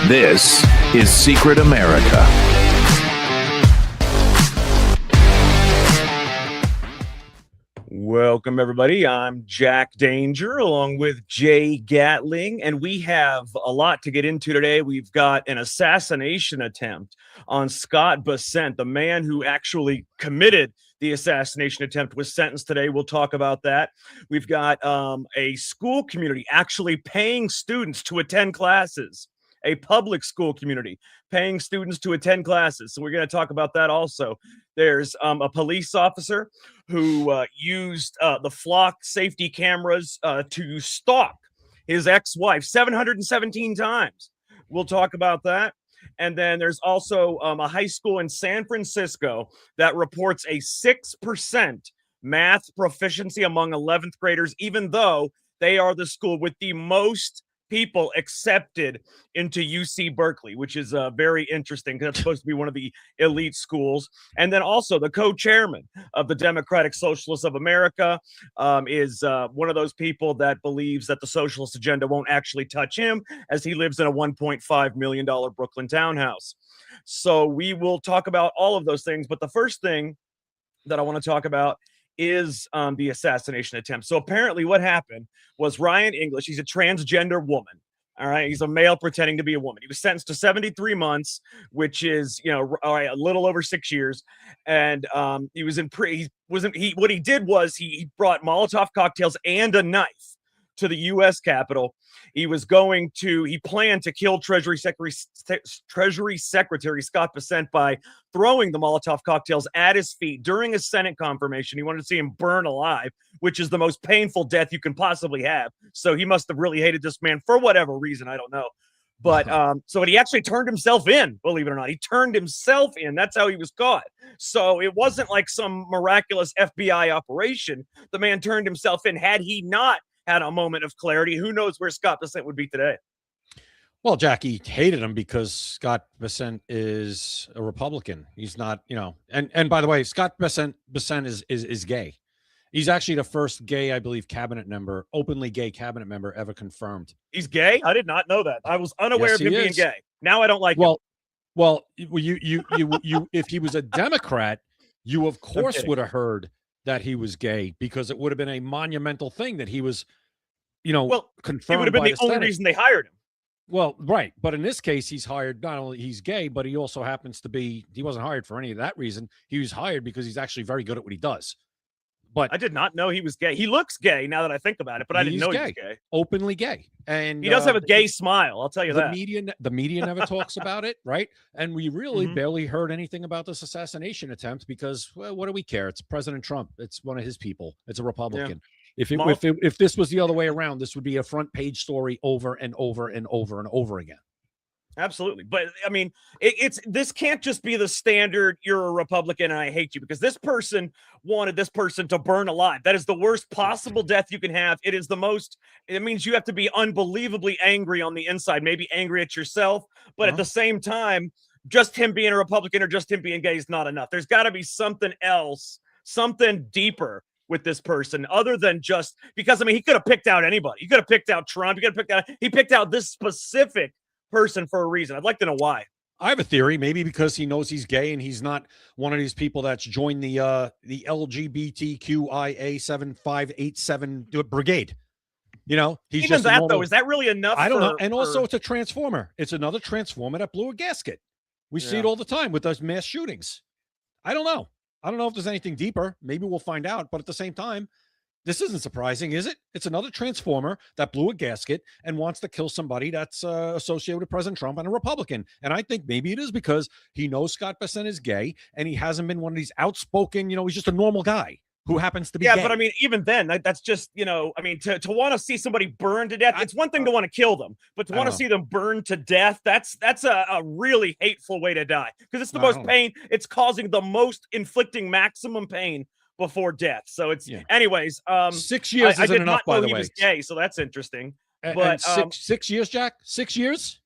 This is Secret America. Welcome, everybody. I'm Jack Danger along with Jay Gatling, and we have a lot to get into today. We've got an assassination attempt on Scott Bessent, the man who actually committed the assassination attempt, was sentenced today. We'll talk about that. We've got a school community actually paying students to attend classes. A public school community paying students to attend classes. So we're going to talk about that also. There's a police officer who used the flock safety cameras to stalk his ex-wife 717 times. We'll talk about that. And then there's also a high school in San Francisco that reports a 6% math proficiency among 11th graders, even though they are the school with the most people accepted into UC Berkeley, which is very interesting because it's supposed to be one of the elite schools. And then also the co-chairman of the Democratic Socialists of America is one of those people that believes that the socialist agenda won't actually touch him, as he lives in a $1.5 million Brooklyn townhouse. So we will talk about all of those things. But the first thing that I want to talk about is the assassination attempt. So apparently what happened was Ryan English, he's a transgender woman. All right. He's a male pretending to be a woman. He was sentenced to 73 months, which is, a little over 6 years. And he was in what he did was he brought Molotov cocktails and a knife to the U.S. Capitol. He planned to kill Treasury Secretary Scott Bessent by throwing the Molotov cocktails at his feet during a Senate confirmation. He wanted to see him burn alive, which is the most painful death you can possibly have. So he must have really hated this man for whatever reason. I don't know. But so he actually turned himself in, believe it or not. He turned himself in. That's how he was caught. So it wasn't like some miraculous FBI operation. The man turned himself in. Had he not had a moment of clarity, who knows where Scott Bessent would be today? Well, Jackie hated him because Scott Bessent is a Republican. He's not, and by the way, Scott Bessent is gay. He's actually the first gay, I believe, openly gay cabinet member ever confirmed. He's gay? I did not know that. I was unaware of him being gay. Now I don't like him. Well, you if he was a Democrat, you of course would have heard that he was gay, because it would have been a monumental thing that he was, confirmed. It would have been the only reason they hired him. Well, right. But in this case, he's hired, not only he's gay, but he also happens to be, he wasn't hired for any of that reason. He was hired because he's actually very good at what he does. But I did not know he was gay. He looks gay now that I think about it, but I didn't know he was gay. Openly gay. And he does have a gay smile, I'll tell you that. The media never talks about it, right? And we really barely heard anything about this assassination attempt because, well, what do we care? It's President Trump. It's one of his people. It's a Republican. Yeah. If this was the other way around, this would be a front page story over and over and over and over again. Absolutely. But I mean, this can't just be the standard, you're a Republican and I hate you, because this person wanted this person to burn alive. That is the worst possible death you can have. It means you have to be unbelievably angry on the inside, maybe angry at yourself, but at the same time, just him being a Republican or just him being gay is not enough. There's got to be something else, something deeper with this person, other than just because, he could have picked out anybody. He could have picked out Trump. He picked out this specific person for a reason. I'd like to know why. I have a theory, maybe because he knows he's gay and he's not one of these people that's joined the LGBTQIA 7587 brigade. He's even just that though. Is that really enough? I don't know. And also, it's a transformer. It's another transformer that blew a gasket. We see it all the time with those mass shootings. I don't know. I don't know if there's anything deeper. Maybe we'll find out. But at the same time, this isn't surprising, is it? It's another transformer that blew a gasket and wants to kill somebody that's associated with President Trump and a Republican. And I think maybe it is because he knows Scott Bessent is gay and he hasn't been one of these outspoken, he's just a normal guy who happens to be gay. But even then, that's just, to want to see somebody burn to death, it's one thing to want to kill them, but to want to see them burn to death, that's a really hateful way to die, because it's the most pain. It's causing the most, inflicting maximum pain before death. So it's anyways. 6 years isn't enough, by the way. He was gay, so that's interesting. But 6 years, Jack? 6 years?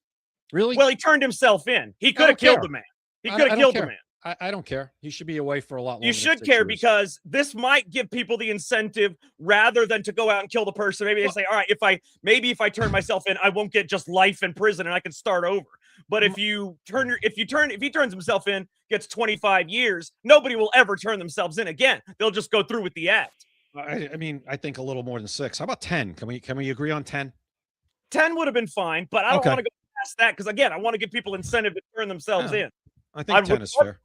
Really? Well, he turned himself in. He could have killed the man. He could have killed the man. I don't care. He should be away for a lot longer. You should care because this might give people the incentive rather than to go out and kill the person. Maybe they say, all right, if I turn myself in, I won't get just life in prison and I can start over. But if he turns himself in, gets 25 years, nobody will ever turn themselves in again. They'll just go through with the act. I mean, I think a little more than 6. How about 10? Can we agree on 10? 10 would have been fine, but I don't Okay. want to go past that because, again, I want to give people incentive to turn themselves in. I think 10 is fair.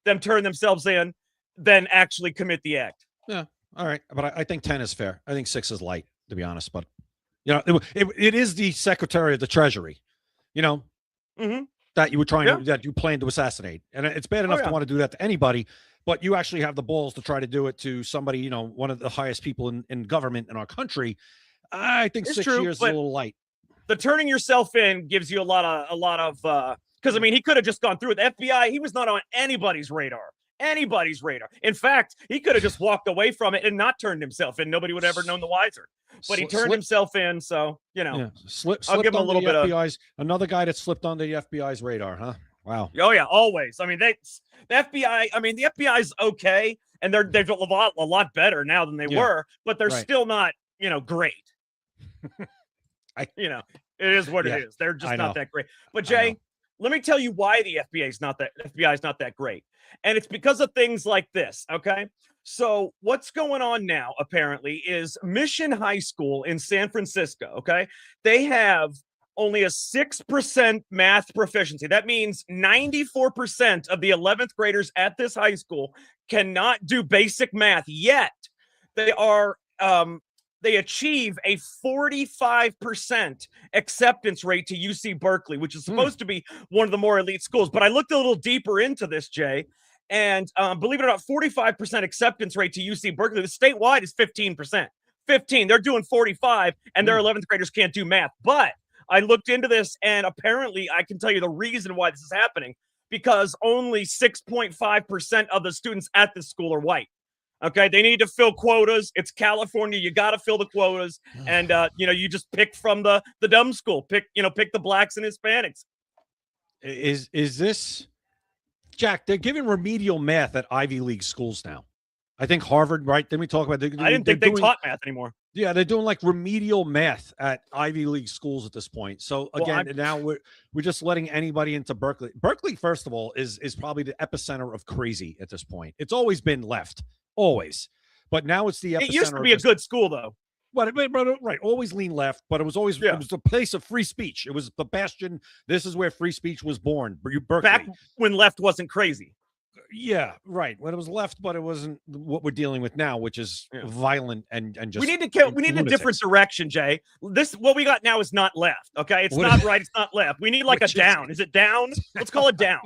Them turn themselves in, then actually commit the act. Yeah. All right. But I think 10 is fair. I think 6 is light, to be honest. But, you know, it is the Secretary of the Treasury, you know, that you were that you planned to assassinate. And it's bad enough to want to do that to anybody, but you actually have the balls to try to do it to somebody, you know, one of the highest people in government in our country. I think 6 years is a little light. The turning yourself in gives you a lot of because I mean, he could have just gone through with the FBI. He was not on anybody's radar. In fact, he could have just walked away from it and not turned himself in. Nobody would have ever known the wiser. But he turned himself in, so you know. Yeah. I'll give him a little bit of another guy that slipped on the FBI's radar, huh? Wow. Oh yeah, always. I mean, the FBI. I mean, the FBI's okay, and they're a lot better now than they were, but they're still not, you know, great. You know, it is what it is. They're just not that great. But Jay, let me tell you why the FBI is not that great. And it's because of things like this, okay? So what's going on now, apparently, is Mission High School in San Francisco, okay? They have only a 6% math proficiency. That means 94% of the 11th graders at this high school cannot do basic math yet. They achieve a 45% acceptance rate to UC Berkeley, which is supposed to be one of the more elite schools. But I looked a little deeper into this, Jay, and believe it or not, 45% acceptance rate to UC Berkeley. The statewide is 15%. 15. They're doing 45, and their 11th graders can't do math. But I looked into this, and apparently I can tell you the reason why this is happening, because only 6.5% of the students at this school are white. Okay, they need to fill quotas. It's California. You got to fill the quotas, and you know, you just pick from the dumb school. Pick the blacks and Hispanics. Is this, Jack? They're giving remedial math at Ivy League schools now. I think Harvard, right? Then we talk about. I didn't think they taught math anymore. Yeah, they're doing like remedial math at Ivy League schools at this point. So again, now we're just letting anybody into Berkeley. Berkeley, first of all, is probably the epicenter of crazy at this point. It's always been left. Always, but now it's the epicenter. It used to be a good school, though. But right, always lean left, but it was always it was the place of free speech. It was the bastion. This is where free speech was born. Berkeley. Back when left wasn't crazy. Yeah, right. When it was left, but it wasn't what we're dealing with now, which is violent and just. We need a different direction, Jay. What we got now is not left. Okay, it's not right. It's not left. We need like a down. Is it down? Let's call it down.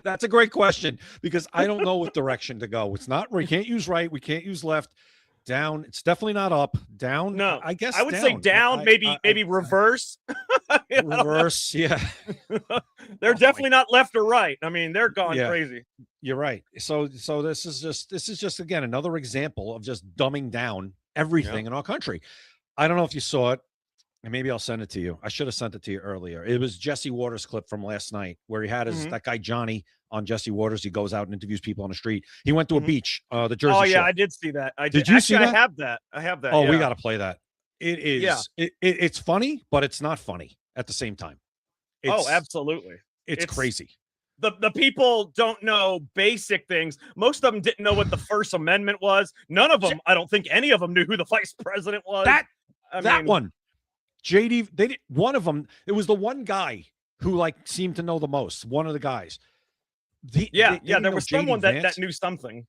That's a great question, because I don't know what direction to go. It's not, we can't use right. We can't use left. Down. It's definitely not up. Down. No, I guess I would say down, maybe reverse. Reverse. Yeah. They're definitely not left or right. I mean, they're gone crazy. You're right. So this is just again another example of just dumbing down everything in our country. I don't know if you saw it. And maybe I'll send it to you. I should have sent it to you earlier. It was Jesse Waters' clip from last night where he had that guy Johnny on Jesse Waters. He goes out and interviews people on the street. He went to a beach, the Jersey Shore. Oh yeah, I did see that. Did you see that? I have that. Oh, we got to play that. It is. It's funny, but it's not funny at the same time. Absolutely. It's crazy. The people don't know basic things. Most of them didn't know what the First Amendment was. None of them. I don't think any of them knew who the vice president was. That one. JD, they did one of them. It was the one guy who like seemed to know the most. One of the guys. There was someone that knew something.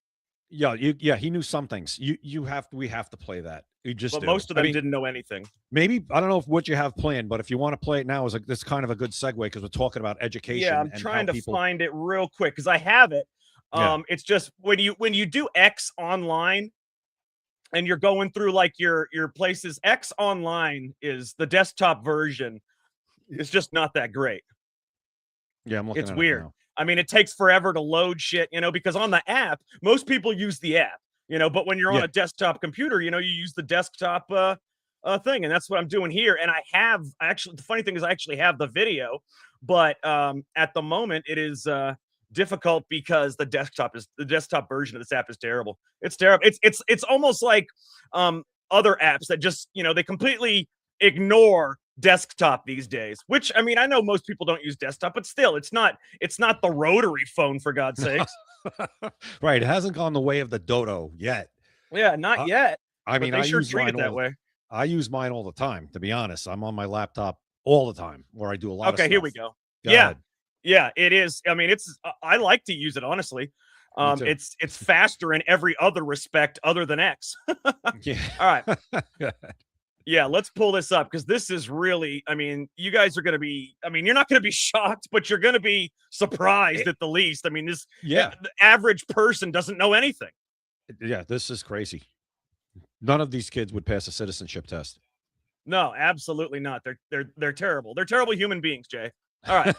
Yeah, he knew some things. We have to play that. But most of them didn't know anything. Maybe I don't know what you have planned, but if you want to play it now, it's kind of a good segue because we're talking about education. Yeah, I'm trying to find it real quick because I have it. It's just when you do X online. And you're going through like your places. X Online is the desktop version. It's just not that great. Yeah, I'm looking. It's weird. Now. I mean, it takes forever to load shit, because on the app, most people use the app, but when you're on a desktop computer, you use the desktop thing. And that's what I'm doing here. And the funny thing is I actually have the video, but at the moment it is difficult because the desktop version of this app is terrible. It's terrible. It's almost like other apps that just they completely ignore desktop these days, which, I mean, I know most people don't use desktop, but still, it's not the rotary phone, for God's sakes. Right. It hasn't gone the way of the dodo yet. Yeah, not yet. I mean, they I sure use treat mine it that way. I use mine all the time, to be honest. I'm on my laptop all the time where I do a lot of stuff. Okay, here we go. Go Yeah. ahead. Yeah, it is. I mean, I like to use it, honestly. Me too. It's faster in every other respect other than X. Yeah. All right. Yeah, let's pull this up because this is really, I mean, you guys are going to be, I mean, you're not going to be shocked, but you're going to be surprised at the least. I mean, the average person doesn't know anything. Yeah, this is crazy. None of these kids would pass a citizenship test. No, absolutely not. They're terrible. They're terrible human beings, Jay. All right,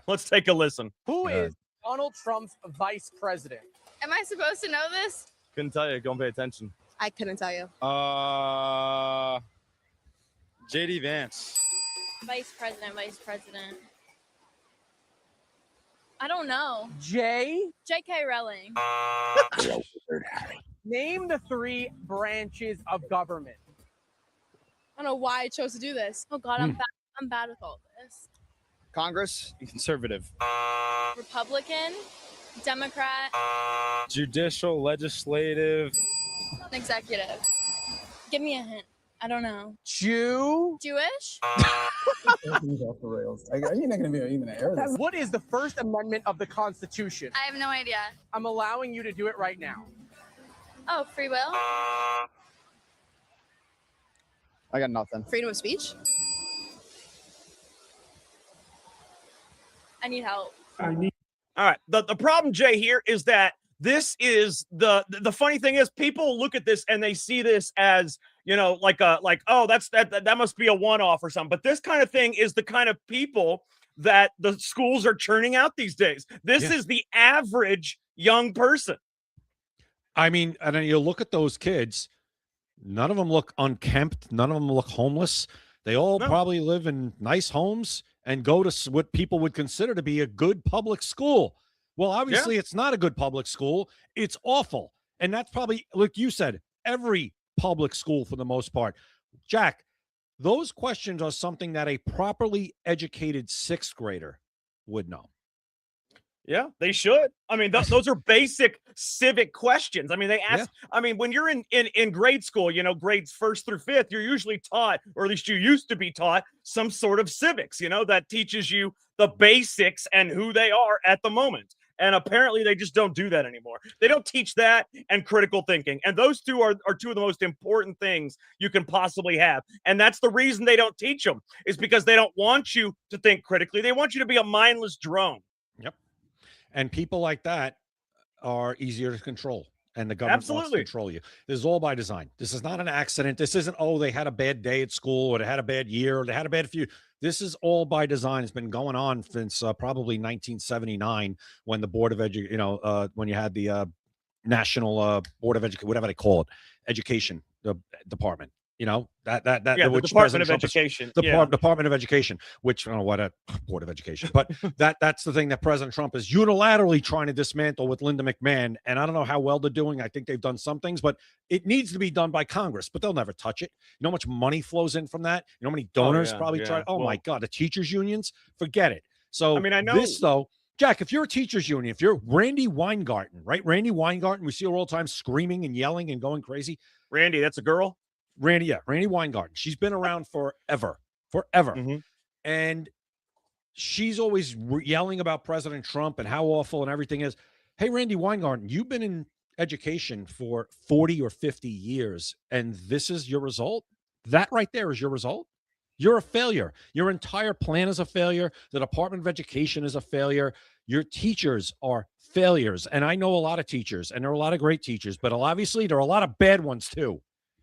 let's take a listen. Who is Donald Trump's vice president? Am I supposed to know this? Couldn't tell you. Don't pay attention. I couldn't tell you. JD Vance. Vice president. I don't know. J.K. Rowling. Name the 3 branches of government. I don't know why I chose to do this. Oh God, I'm bad with all this. Congress, conservative. Republican, Democrat, Judicial, legislative. executive. Give me a hint. I don't know. Jewish? Jewish? You're not going to be even an error. What is the First Amendment of the Constitution? I have no idea. I'm allowing you to do it right now. Oh, free will? I got nothing. Freedom of speech? I need help. All right. The problem, Jay, here is that this is the funny thing is people look at this and they see this as, you know, like that must be a one-off or something. But this kind of thing is the kind of people that the schools are churning out these days. This is the average young person. I mean, and then you look at those kids, none of them look unkempt. None of them look homeless. They all probably live in nice homes and go to what people would consider to be a good public school. Well, obviously, it's not a good public school. It's awful. And that's probably, like you said, every public school for the most part. Jack, those questions are something that a properly educated 6th grader would know. Yeah, they should. I mean, those are basic civic questions. I mean, they ask, I mean, when you're in grade school, you know, grades 1st through 5th, you're usually taught, or at least you used to be taught, some sort of civics, you know, that teaches you the basics and who they are at the moment. And apparently they just don't do that anymore. They don't teach that and critical thinking. And those two are 2 of the most important things you can possibly have. And that's the reason they don't teach them, is because they don't want you to think critically. They want you to be a mindless drone. Yep. And people like that are easier to control. And the government wants to control you. This is all by design. This is not an accident. This isn't, oh, they had a bad day at school, or they had a bad year, or they had a bad few. This is all by design. It's been going on since probably 1979, when the Board of when you had the National Board of Education, whatever they call it, Education Department. You know, the Department of Education. Department of Education, which I don't know what a Board of Education, but that's the thing that President Trump is unilaterally trying to dismantle with Linda McMahon. And I don't know how well they're doing. I think they've done some things, but it needs to be done by Congress, but they'll never touch it. You know how much money flows in from that? You know how many donors try? Oh, my God, the teachers unions, forget it. So I mean, I know this though. Jack, if you're a teachers union, if you're Randy Weingarten, right? Randy Weingarten, we see her all the time screaming and yelling and going crazy. Randy, that's a girl? Randy Weingarten. She's been around forever. Mm-hmm. And she's always yelling about President Trump and how awful and everything is. Hey, Randy Weingarten, you've been in education for 40 or 50 years, and this is your result? That right there is your result? You're a failure. Your entire plan is a failure. The Department of Education is a failure. Your teachers are failures. And I know a lot of teachers, and there are a lot of great teachers, but obviously there are a lot of bad ones too.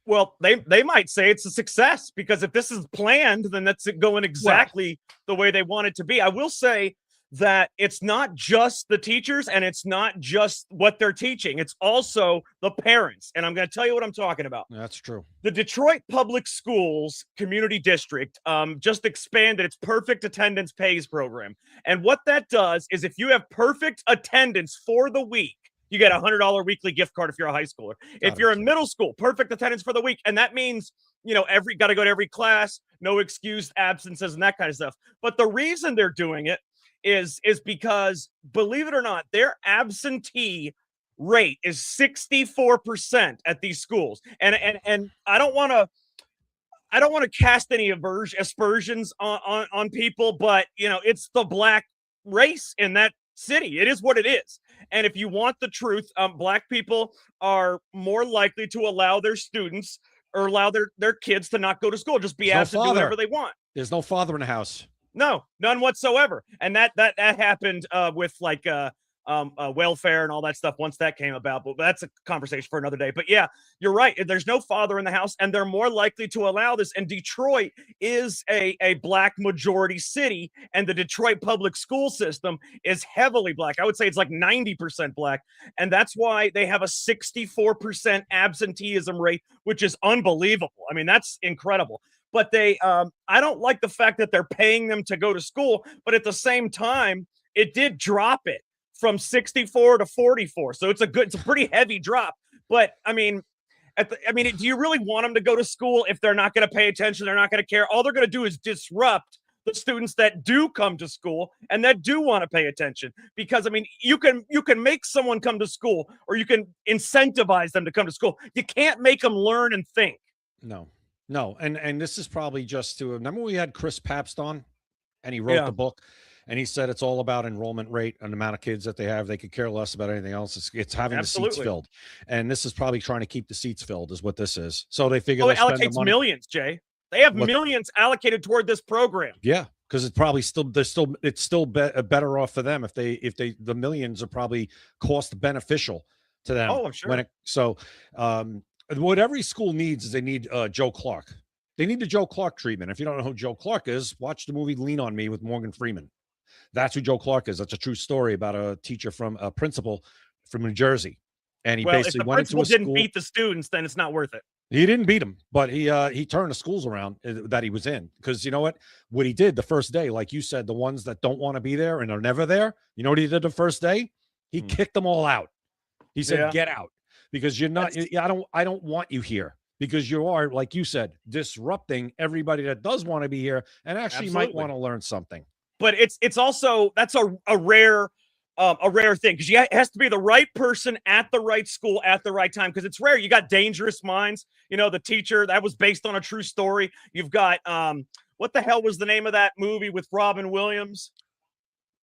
Well, they might say it's a success, because if this is planned, then that's it going exactly the way they want it to be. I will say that it's not just the teachers, and it's not just what they're teaching. It's also the parents. And I'm going to tell you what I'm talking about. That's true. The Detroit Public Schools Community District just expanded its perfect attendance pays program. And what that does is, if you have perfect attendance for the week, you get a $100 weekly gift card if you're a high schooler. If you're in middle school, perfect attendance for the week. And that means got to go to every class, no excused absences and that kind of stuff. But the reason they're doing it is because, believe it or not, their absentee rate is 64% at these schools. And I don't want to cast any aspersions on people, but it's the black race in that city. It is what it is. And if you want the truth, black people are more likely to allow their students or allow their kids to not go to school, just be absent, do whatever they want. There's no father in the house. No, none whatsoever. And that happened with welfare and all that stuff once that came about. But that's a conversation for another day. But yeah, you're right. There's no father in the house, and they're more likely to allow this. And Detroit is a black majority city, and the Detroit public school system is heavily black. I would say it's like 90% black. And that's why they have a 64% absenteeism rate, which is unbelievable. I mean, that's incredible. But I don't like the fact that they're paying them to go to school, but at the same time, it did drop it from 64 to 44. So it's a pretty heavy drop. But I mean, do you really want them to go to school if they're not going to pay attention? They're not going to care. All they're going to do is disrupt the students that do come to school and that do want to pay attention. Because I mean, you can make someone come to school, or you can incentivize them to come to school. You can't make them learn and think. No. And this is probably just to remember we had Chris Pabst on, and he wrote the book, and he said it's all about enrollment rate and the amount of kids that they have. They could care less about anything else. It's having the seats filled. And this is probably trying to keep the seats filled is what this is. So they figure it allocates millions, Jay. They have millions allocated toward this program. Yeah, because it's probably still better off for them if the millions are probably cost beneficial to them. Oh, I'm sure. What every school needs is they need Joe Clark. They need the Joe Clark treatment. If you don't know who Joe Clark is, watch the movie Lean on Me with Morgan Freeman. That's who Joe Clark is. That's a true story about a principal from New Jersey. And he basically went into a school. If the principal didn't beat the students, then it's not worth it. He didn't beat them, but he turned the schools around that he was in. Because you know what he did the first day, like you said, the ones that don't want to be there and are never there, you know what he did the first day? He kicked them all out. He said, get out. Because you're not, I don't want you here, because you are, like you said, disrupting everybody that does want to be here and actually might want to learn something. But it's also, that's a rare thing, because it has to be the right person at the right school at the right time, because it's rare. You got Dangerous Minds, the teacher that was based on a true story. You've got what the hell was the name of that movie with Robin Williams?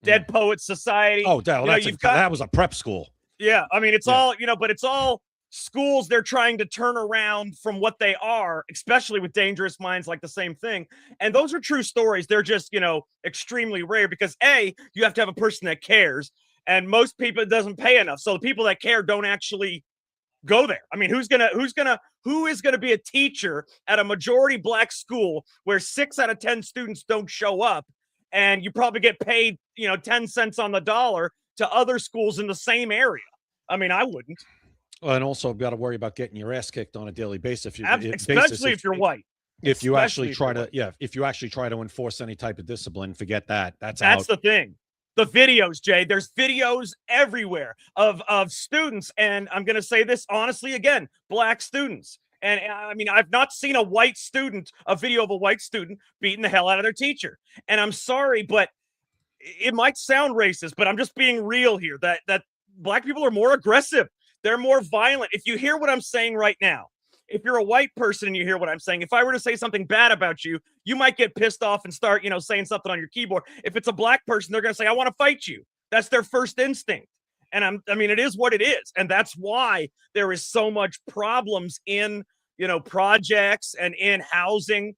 Dead Poets Society. Oh, that was a prep school. Yeah, I mean, it's all, but it's all schools they're trying to turn around from what they are, especially with Dangerous Minds, like the same thing. And those are true stories. They're just, extremely rare, because you have to have a person that cares, and most people, it doesn't pay enough. So the people that care don't actually go there. I mean, who is going to be a teacher at a majority black school where 6 out of 10 students don't show up, and you probably get paid, 10 cents on the dollar to other schools in the same area? I mean, I wouldn't. Well, and also got to worry about getting your ass kicked on a daily basis, especially if you're white. If you actually try to enforce any type of discipline, forget that. That's the thing. The videos, Jay, there's videos everywhere of students. And I'm going to say this honestly, again, black students. And I mean, I've not seen a video of a white student beating the hell out of their teacher. And I'm sorry, but it might sound racist, but I'm just being real here, that black people are more aggressive. They're more violent. If you hear what I'm saying right now, if you're a white person and you hear what I'm saying, if I were to say something bad about you, you might get pissed off and start, saying something on your keyboard. If it's a black person, they're going to say, I want to fight you. That's their first instinct. And it is what it is. And that's why there is so much problems in, projects and in housing,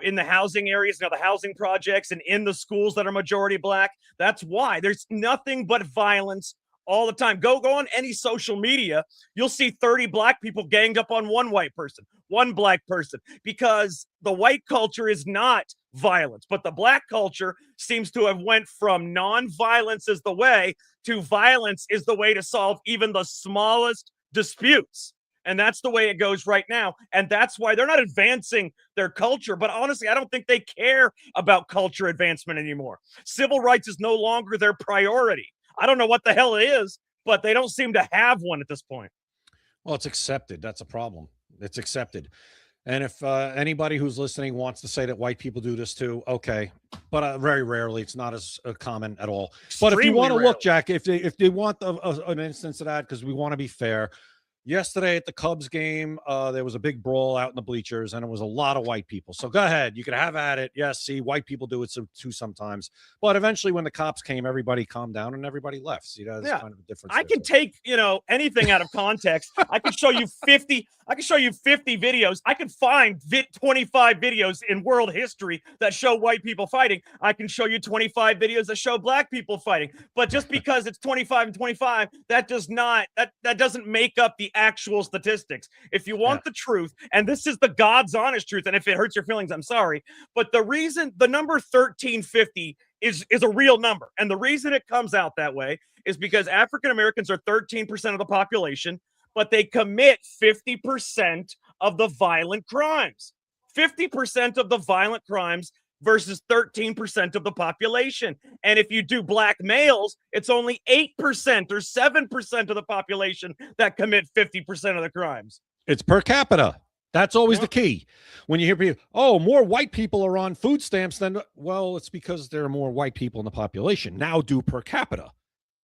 in the housing areas, the housing projects, and in the schools that are majority black. That's why there's nothing but violence all the time. Go on any social media, you'll see 30 black people ganged up on one white person, one black person, because the white culture is not violence, but the black culture seems to have went from non-violence is the way to violence is the way to solve even the smallest disputes. And that's the way it goes right now. And that's why they're not advancing their culture. But honestly, I don't think they care about culture advancement anymore. Civil rights is no longer their priority. I don't know what the hell it is, but they don't seem to have one at this point. Well, it's accepted. That's a problem. It's accepted. And if anybody who's listening wants to say that white people do this too, okay. But very rarely, it's not as common at all. But if you want to look, Jack, if they want an instance of that, because we want to be fair, yesterday at the Cubs game, there was a big brawl out in the bleachers, and it was a lot of white people. So go ahead, you can have at it. Yes, see, white people do it too sometimes. But eventually, when the cops came, everybody calmed down and everybody left. See, that's kind of a difference. I can take anything out of context. I can show you 50. I can show you 50 videos. I can find 25 videos in world history that show white people fighting. I can show you 25 videos that show black people fighting. But just because it's 25 and 25, that doesn't make up the actual statistics. If you want the truth, and this is the God's honest truth, and if it hurts your feelings, I'm sorry. But the reason the number 1350 is a real number, and the reason it comes out that way is because African Americans are 13% of the population, but they commit 50% of the violent crimes. 50% of the violent crimes versus 13% of the population. And if you do black males, it's only 8% or 7% of the population that commit 50% of the crimes. It's per capita. That's always the key. When you hear people, more white people are on food stamps than, well, it's because there are more white people in the population. Now do per capita.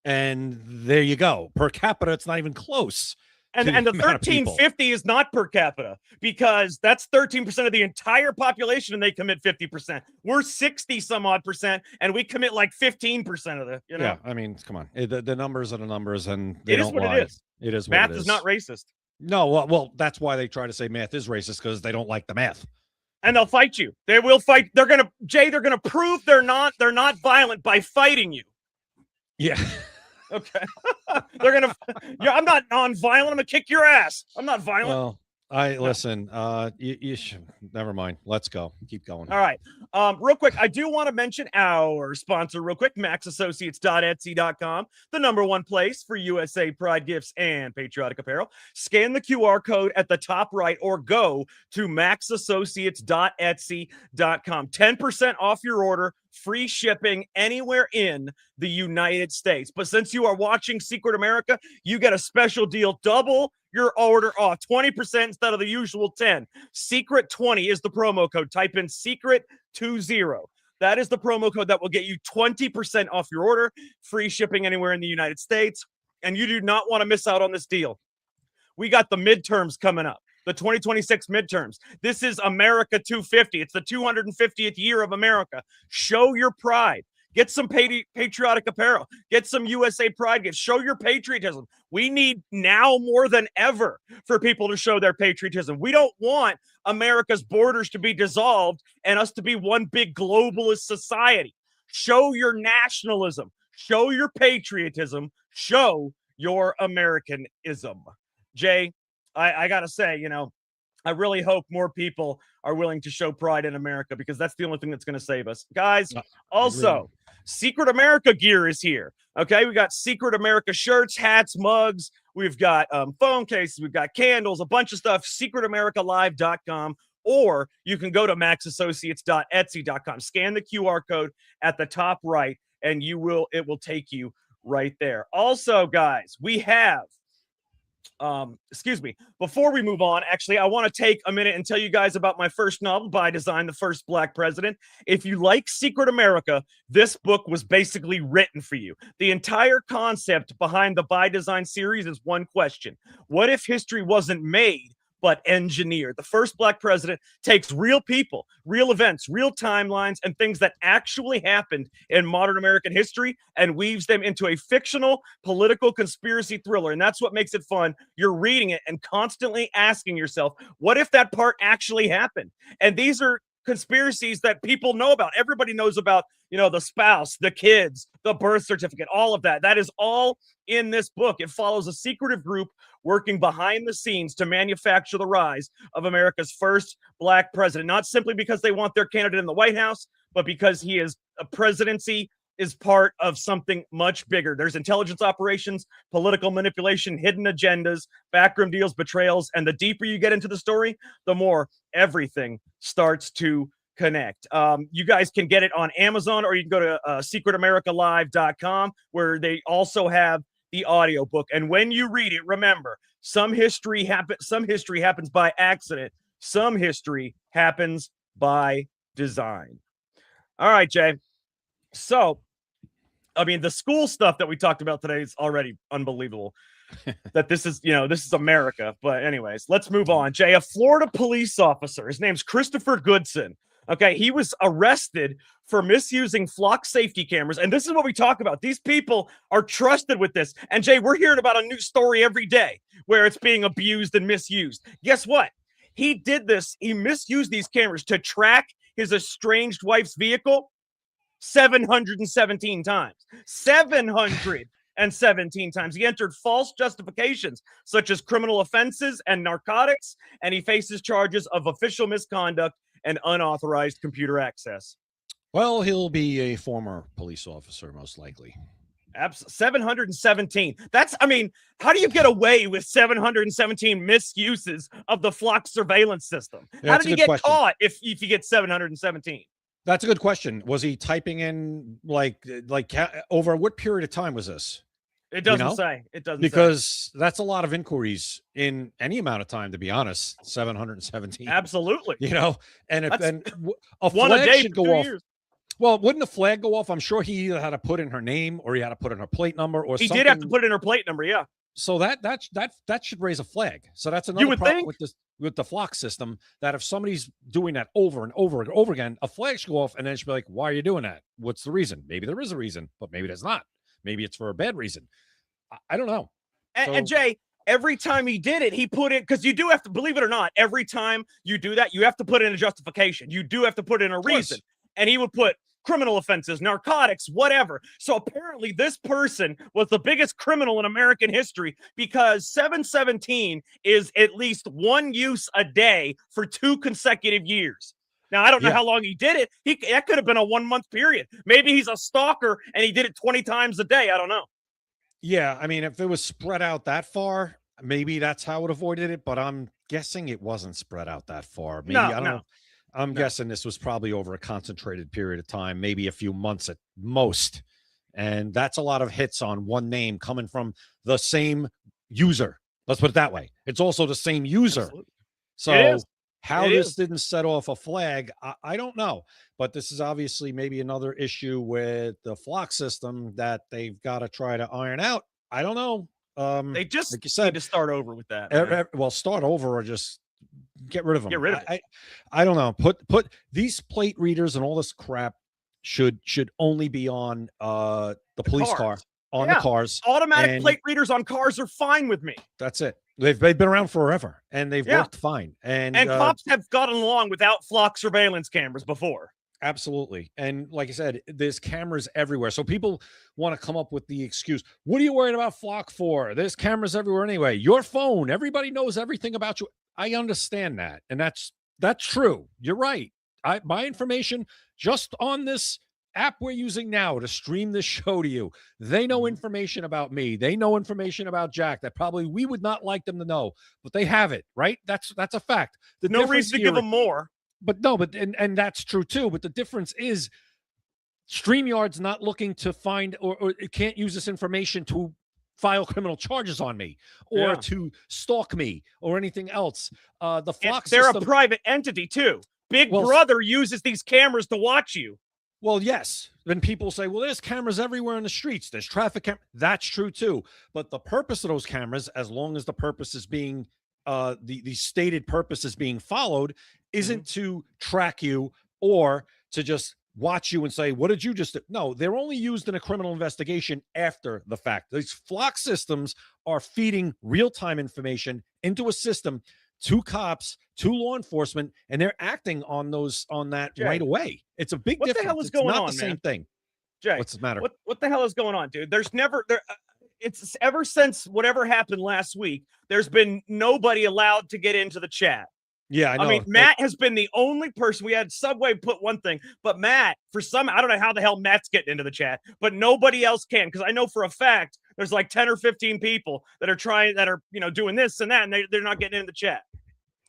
And there you go. Per capita, it's not even close. And the 1350 is not per capita, because that's 13% of the entire population, and they commit 50%. We're 60 some odd percent, and we commit like 15% of the. Yeah, I mean, come on. The numbers are the numbers, and it is what it is. It is. Math is not racist. No, well, that's why they try to say math is racist, because they don't like the math. And they'll fight you. They will fight. They're gonna prove they're not violent by fighting you. Yeah. Okay. They're gonna. I'm not non-violent. I'm gonna kick your ass. I'm not violent. Well, listen. You should. Never mind. Let's go. Keep going. All right. Real quick, I do want to mention our sponsor real quick, maxassociates.etsy.com, the #1 place for USA Pride gifts and patriotic apparel. Scan the QR code at the top right or go to maxassociates.etsy.com. 10% off your order, free shipping anywhere in the United States. But since you are watching Secret America, you get a special deal, double your order off, 20% instead of the usual 10. Secret 20 is the promo code. Type in Secret 20. That is the promo code that will get you 20% off your order, free shipping anywhere in the United States. And you do not want to miss out on this deal. We got the midterms coming up, the 2026 midterms. This is America 250. It's the 250th year of America. Show your pride. Get some patriotic apparel. Get some USA Pride gifts. Show your patriotism. We need now more than ever for people to show their patriotism. We don't want America's borders to be dissolved and us to be one big globalist society. Show your nationalism. Show your patriotism. Show your Americanism. Jay, I got to say, I really hope more people are willing to show pride in America, because that's the only thing that's going to save us. Guys, also, Secret America gear is here. Okay, we got Secret America shirts, hats, mugs. We've got phone cases. We've got candles, a bunch of stuff. SecretAmericaLive.com, or you can go to maxassociates.etsy.com. Scan the QR code at the top right, and it will take you right there. Also, guys, we have before we move on, actually, I want to take a minute and tell you guys about my first novel, By Design, The First Black President. If you like Secret America, this book was basically written for you. The entire concept behind the By Design series is one question: what if history wasn't made but engineered? The First Black President takes real people, real events, real timelines, and things that actually happened in modern American history and weaves them into a fictional political conspiracy thriller. And that's what makes it fun. You're reading it and constantly asking yourself, what if that part actually happened? And these are conspiracies that people know about. Everybody knows about, the spouse, the kids, the birth certificate, all of that. That is all in this book. It follows a secretive group working behind the scenes to manufacture the rise of America's first black president, not simply because they want their candidate in the White House, but because a presidency is part of something much bigger. There's intelligence operations, political manipulation, hidden agendas, backroom deals, betrayals, and the deeper you get into the story, the more everything starts to connect. You guys can get it on Amazon, or you can go to SecretAmericaLive.com, where they also have the audiobook. And when you read it, remember, some history happens by accident, Some history happens by design. All right, Jay. So, I mean, the school stuff that we talked about today is already unbelievable. That this is America. But anyways, let's move on. Jay, a Florida police officer, his name's Christopher Goodson. Okay, he was arrested for misusing flock safety cameras. And this is what we talk about. These people are trusted with this. And Jay, we're hearing about a new story every day where it's being abused and misused. Guess what? He did this. He misused these cameras to track his estranged wife's vehicle 717 times. 717 times. He entered false justifications such as criminal offenses and narcotics, and he faces charges of official misconduct and unauthorized computer access. Well, he'll be a former police officer, most likely. 717. How do you get away with 717 misuses of the flock surveillance system? Yeah, how did you get caught if you get 717? That's a good question. Was he typing in like over what period of time was this? It doesn't say. It doesn't because that's a lot of inquiries in any amount of time, to be honest. 717. Absolutely. And a one a flag day should for go 2 off. years. Well, wouldn't the flag go off? I'm sure he either had to put in her name or he had to put in her plate number or he something. did have to put in her plate number, yeah. So that should raise a flag. So that's another problem with the flock system, that if somebody's doing that over and over and over again, a flag should go off and then it should be like, why are you doing that? What's the reason? Maybe there is a reason, but maybe there's not. Maybe it's for a bad reason. I don't know. And Jay, every time he did it, he put in, because you do have to, believe it or not, every time you do that, you have to put in a justification. You do have to put in a reason. And he would put criminal offenses, narcotics, whatever. So apparently this person was the biggest criminal in American history because 717 is at least one use a day for 2 consecutive years. Now, I don't know how long he did it. That could have been a 1 month period. Maybe he's a stalker and he did it 20 times a day. I don't know. Yeah, I mean, if it was spread out that far, maybe that's how it avoided it. But I'm guessing it wasn't spread out that far. Maybe I don't know. I'm guessing this was probably over a concentrated period of time, maybe a few months at most. And that's a lot of hits on one name coming from the same user. Let's put it that way. It's also the same user. Absolutely. So how this didn't set off a flag, I don't know. But this is obviously maybe another issue with the flock system that they've got to try to iron out. I don't know. They just like you said, need to start over with that. Well, start over or just get rid of them. Get rid of it. I don't know. Put these plate readers and all this crap should only be on the police car, on the cars. Automatic plate readers on cars are fine with me. That's it. They've been around forever and they've worked fine. And cops have gotten along without flock surveillance cameras before. Absolutely. And like I said, there's cameras everywhere. So people want to come up with the excuse. What are you worried about flock for? There's cameras everywhere anyway. Your phone, everybody knows everything about you. I understand that. And that's true. You're right. My information just on this app we're using now to stream this show to you, they know information about me. They know information about Jack that probably we would not like them to know, but they have it, right? That's a fact. No reason to give them more. But no, and that's true too. But the difference is StreamYard's not looking to find or it can't use this information to file criminal charges on me or to stalk me or anything else. The Fox they're system, a private entity too. Big Brother uses these cameras to watch you. Well, yes. Then people say, well, there's cameras everywhere in the streets. There's traffic cameras. That's true too. But the purpose of those cameras, as long as the purpose is being the stated purpose is being followed, isn't to track you or to just watch you and say, what did you just do? No, they're only used in a criminal investigation after the fact. These flock systems are feeding real-time information into a system to cops, to law enforcement, and they're acting on that right away. It's a big difference. What the hell is going on, the same thing. Jay, what's the matter? What the hell is going on, dude? There's never it's ever since whatever happened last week, there's been nobody allowed to get into the chat. Yeah, I know. I mean, Matt has been the only person. We had Subway put one thing, but Matt, I don't know how the hell Matt's getting into the chat, but nobody else can, because I know for a fact there's like 10 or 15 people that are doing this and that, and they're not getting into the chat.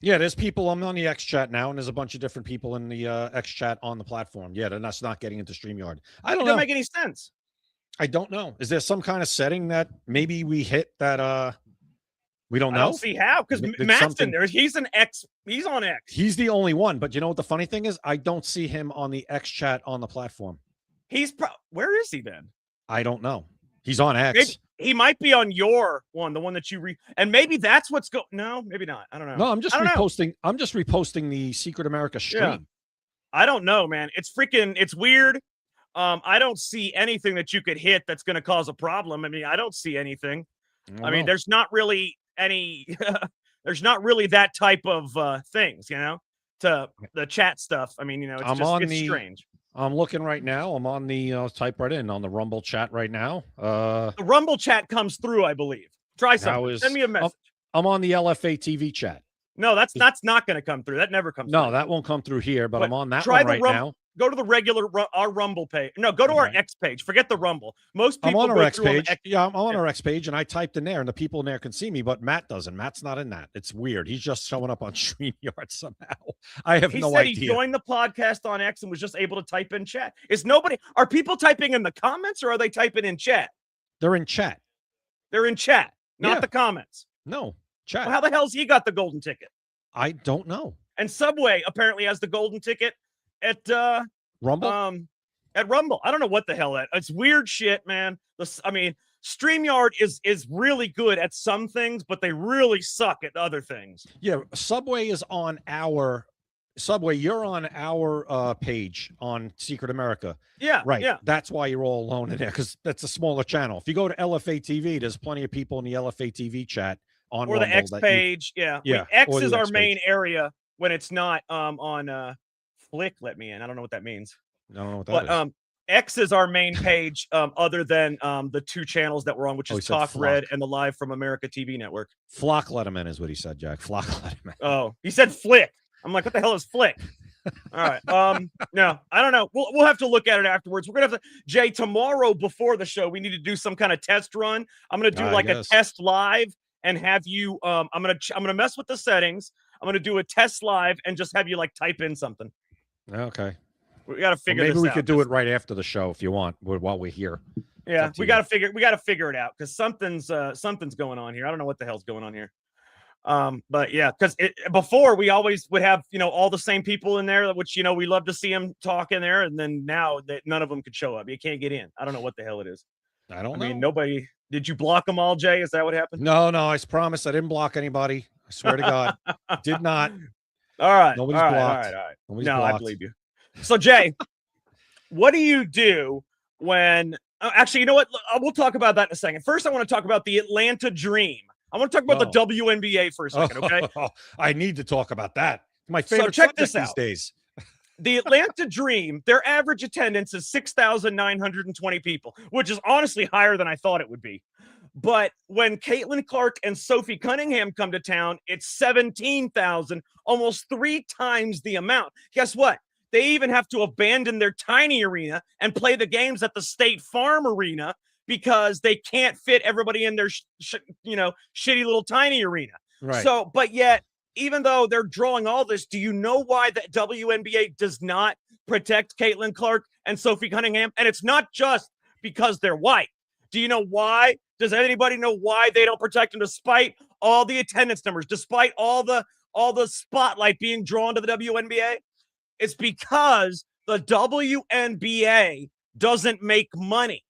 Yeah, there's people. I'm on the X chat now, and there's a bunch of different people in the X chat on the platform. Yeah, they're not getting into StreamYard. I don't know. It doesn't make any sense. I don't know. Is there some kind of setting that maybe we hit that We don't I know. don't see how, because Did Matt's something- in there. He's an X. He's on X. He's the only one. But you know what the funny thing is? I don't see him on the X chat on the platform. Where is he then? I don't know. He's on X. Maybe, he might be on your one, the one that you and maybe that's what's going. No, maybe not. I don't know. No, I'm just I don't know. reposting. I'm just reposting the Secret America stream. Yeah. I don't know, man. It's weird. I don't see anything that you could hit that's going to cause a problem. I mean, I don't see anything. I mean, there's not really any. There's not really that type of things, to the chat stuff. I mean, it's strange. I'm looking right now. I'm on the type right in on the Rumble chat right now. The Rumble chat comes through, I believe. Try something. Send me a message. I'm on the LFA TV chat. No, that's not going to come through. That never comes through. No, that won't come through here, but I'm on that try one right now. Go to the regular our Rumble page. No, go to our X page. Forget the Rumble. Most people I'm on go our X through on page. Yeah, I'm on our X page, and I typed in there, and the people in there can see me, but Matt doesn't. Matt's not in that. It's weird. He's just showing up on StreamYard somehow. I have no idea. He joined the podcast on X and was just able to type in chat. Are people typing in the comments, or are they typing in chat? They're in chat. They're in chat, not the comments. No, chat. Well, how the hell's he got the golden ticket? I don't know. And Subway apparently has the golden ticket at Rumble. At Rumble. I don't know what the hell that. It's weird shit, man. StreamYard is really good at some things, but they really suck at other things. Yeah, Subway is on our Subway. You're on our page on Secret America. Yeah, right. Yeah, that's why you're all alone in there, because that's a smaller channel. If you go to LFA TV, there's plenty of people in the LFA TV chat on or Rumble the X page. X is our main area when it's not on Flick. Let me in. I don't know what that means. I don't know what that is. X is our main page, other than the two channels that we're on, which is Talk Red and the Live from America TV network. Flock let him in, is what he said, Jack. Flock let him in. Oh, he said Flick. I'm like, what the hell is Flick? All right. No, I don't know. We'll have to look at it afterwards. We're gonna have to, Jay, tomorrow before the show, we need to do some kind of test run. I'm gonna do a test live and have you. I'm gonna mess with the settings. I'm gonna do a test live and just have you type in something. Okay. We got to figure this out. Maybe we could do it right after the show if you want, while we're here. Yeah, we got to figure it out, because something's going on here. I don't know what the hell's going on here. But yeah, because before we always would have all the same people in there, which we love to see them talk in there, and then now that none of them could show up, you can't get in. I don't know what the hell it is. I don't know. I mean, nobody. Did you block them all, Jay? Is that what happened? No, I promise I didn't block anybody. I swear to God, did not. All right. Nobody's blocked. All right. Nobody's no, blocked. I believe you. So, Jay, what do you do when actually, you know what? We'll talk about that in a second. First, I want to talk about the Atlanta Dream. I want to talk about the WNBA for a second, okay? I need to talk about that. My favorite check this these out. days. The Atlanta Dream, their average attendance is 6,920 people, which is honestly higher than I thought it would be. But when Caitlin Clark and Sophie Cunningham come to town, it's 17,000, almost 3 times the amount. Guess what? They even have to abandon their tiny arena and play the games at the State Farm Arena because they can't fit everybody in their shitty little tiny arena. Right. So, but yet, even though they're drawing all this, do you know why the WNBA does not protect Caitlin Clark and Sophie Cunningham? And it's not just because they're white. Do you know why? Does anybody know why they don't protect them, despite all the attendance numbers, despite all the spotlight being drawn to the WNBA? It's because the WNBA doesn't make money.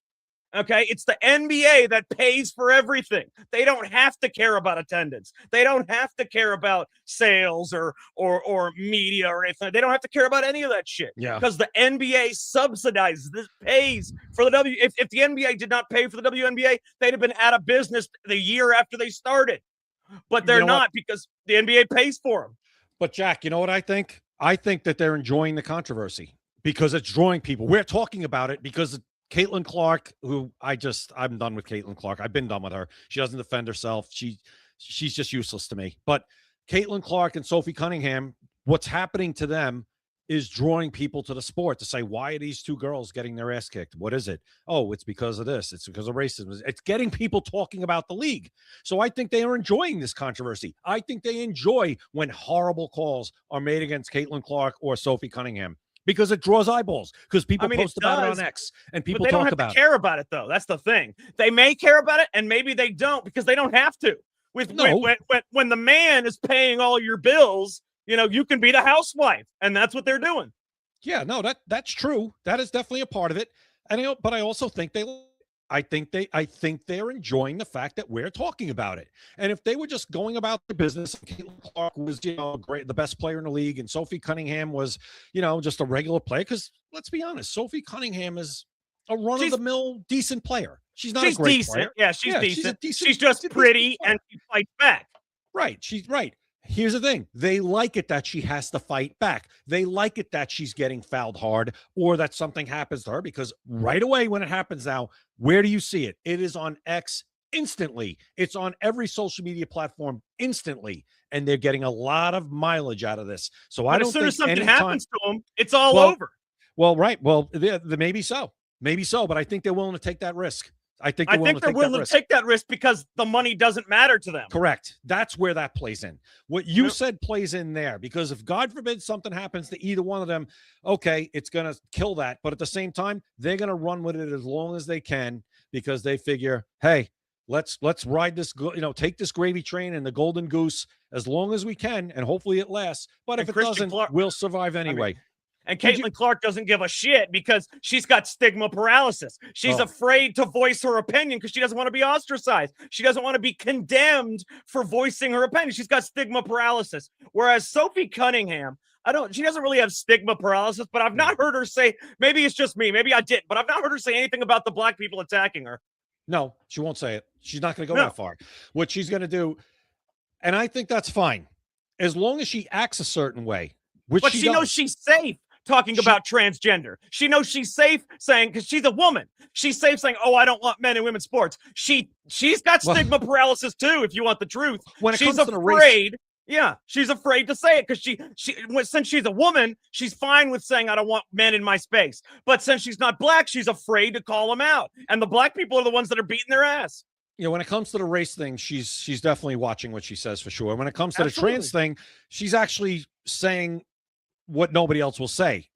Okay, it's the NBA that pays for everything. They don't have to care about attendance. They don't have to care about sales or media or anything. They don't have to care about any of that shit. Yeah. Because the NBA subsidizes this, pays for the If the NBA did not pay for the WNBA, they'd have been out of business the year after they started. But they're not, because the NBA pays for them. But Jack, you know what I think? I think that they're enjoying the controversy because it's drawing people. We're talking about it because Caitlin Clark, who I'm done with Caitlin Clark. I've been done with her. She doesn't defend herself. She's just useless to me. But Caitlin Clark and Sophie Cunningham, what's happening to them is drawing people to the sport to say, why are these two girls getting their ass kicked? What is it? Oh, it's because of this. It's because of racism. It's getting people talking about the league. So I think they are enjoying this controversy. I think they enjoy when horrible calls are made against Caitlin Clark or Sophie Cunningham. Because it draws eyeballs. Because people post about it on X and people talk about it. They don't have to care about it, though. That's the thing. They may care about it, and maybe they don't, because they don't have to. With No. when the man is paying all your bills, you can be the housewife, and that's what they're doing. Yeah, no, that's true. That is definitely a part of it. But I also think I think they're enjoying the fact that we're talking about it. And if they were just going about their business, Caitlin Clark was, great, the best player in the league, and Sophie Cunningham was, just a regular player. Because let's be honest, Sophie Cunningham is a run-of-the-mill decent player. She's not a great decent. player. Yeah, she's decent. She's just she's a pretty, decent player. and she fights back. Right. She's right. Here's the thing. They like it that she has to fight back. They like it that she's getting fouled hard or that something happens to her, because right away when it happens now, where do you see it? It is on X instantly. It's on every social media platform instantly. And they're getting a lot of mileage out of this. So But I don't as soon think as something anytime, happens to them, it's all over. Well, right. Well, maybe so. Maybe so. But I think they're willing to take that risk. I think they're willing to take that risk because the money doesn't matter to them. Correct. That's where that plays in. What you said plays in there, because if God forbid something happens to either one of them, okay, it's going to kill that. But at the same time, they're going to run with it as long as they can, because they figure, hey, let's ride this, take this gravy train and the golden goose as long as we can, and hopefully it lasts. But if it doesn't, we'll survive anyway. And Caitlin Clark doesn't give a shit because she's got stigma paralysis. She's afraid to voice her opinion because she doesn't want to be ostracized. She doesn't want to be condemned for voicing her opinion. She's got stigma paralysis. Whereas Sophie Cunningham, she doesn't really have stigma paralysis, but I've not heard her say, maybe it's just me, maybe I didn't, but I've not heard her say anything about the black people attacking her. No, she won't say it. She's not going to go that far. What she's going to do, and I think that's fine, as long as she acts a certain way, but she knows she's safe talking about transgender. She knows she's safe saying, because she's a woman, she's safe saying, oh, I don't want men in women's sports. She's got stigma paralysis too, if you want the truth. When it she's comes to the afraid. Yeah, she's afraid to say it because since she's a woman, she's fine with saying I don't want men in my space. But since she's not black, she's afraid to call them out. And the black people are the ones that are beating their ass. When it comes to the race thing, she's definitely watching what she says for sure. When it comes to the trans thing, she's actually saying what nobody else will say,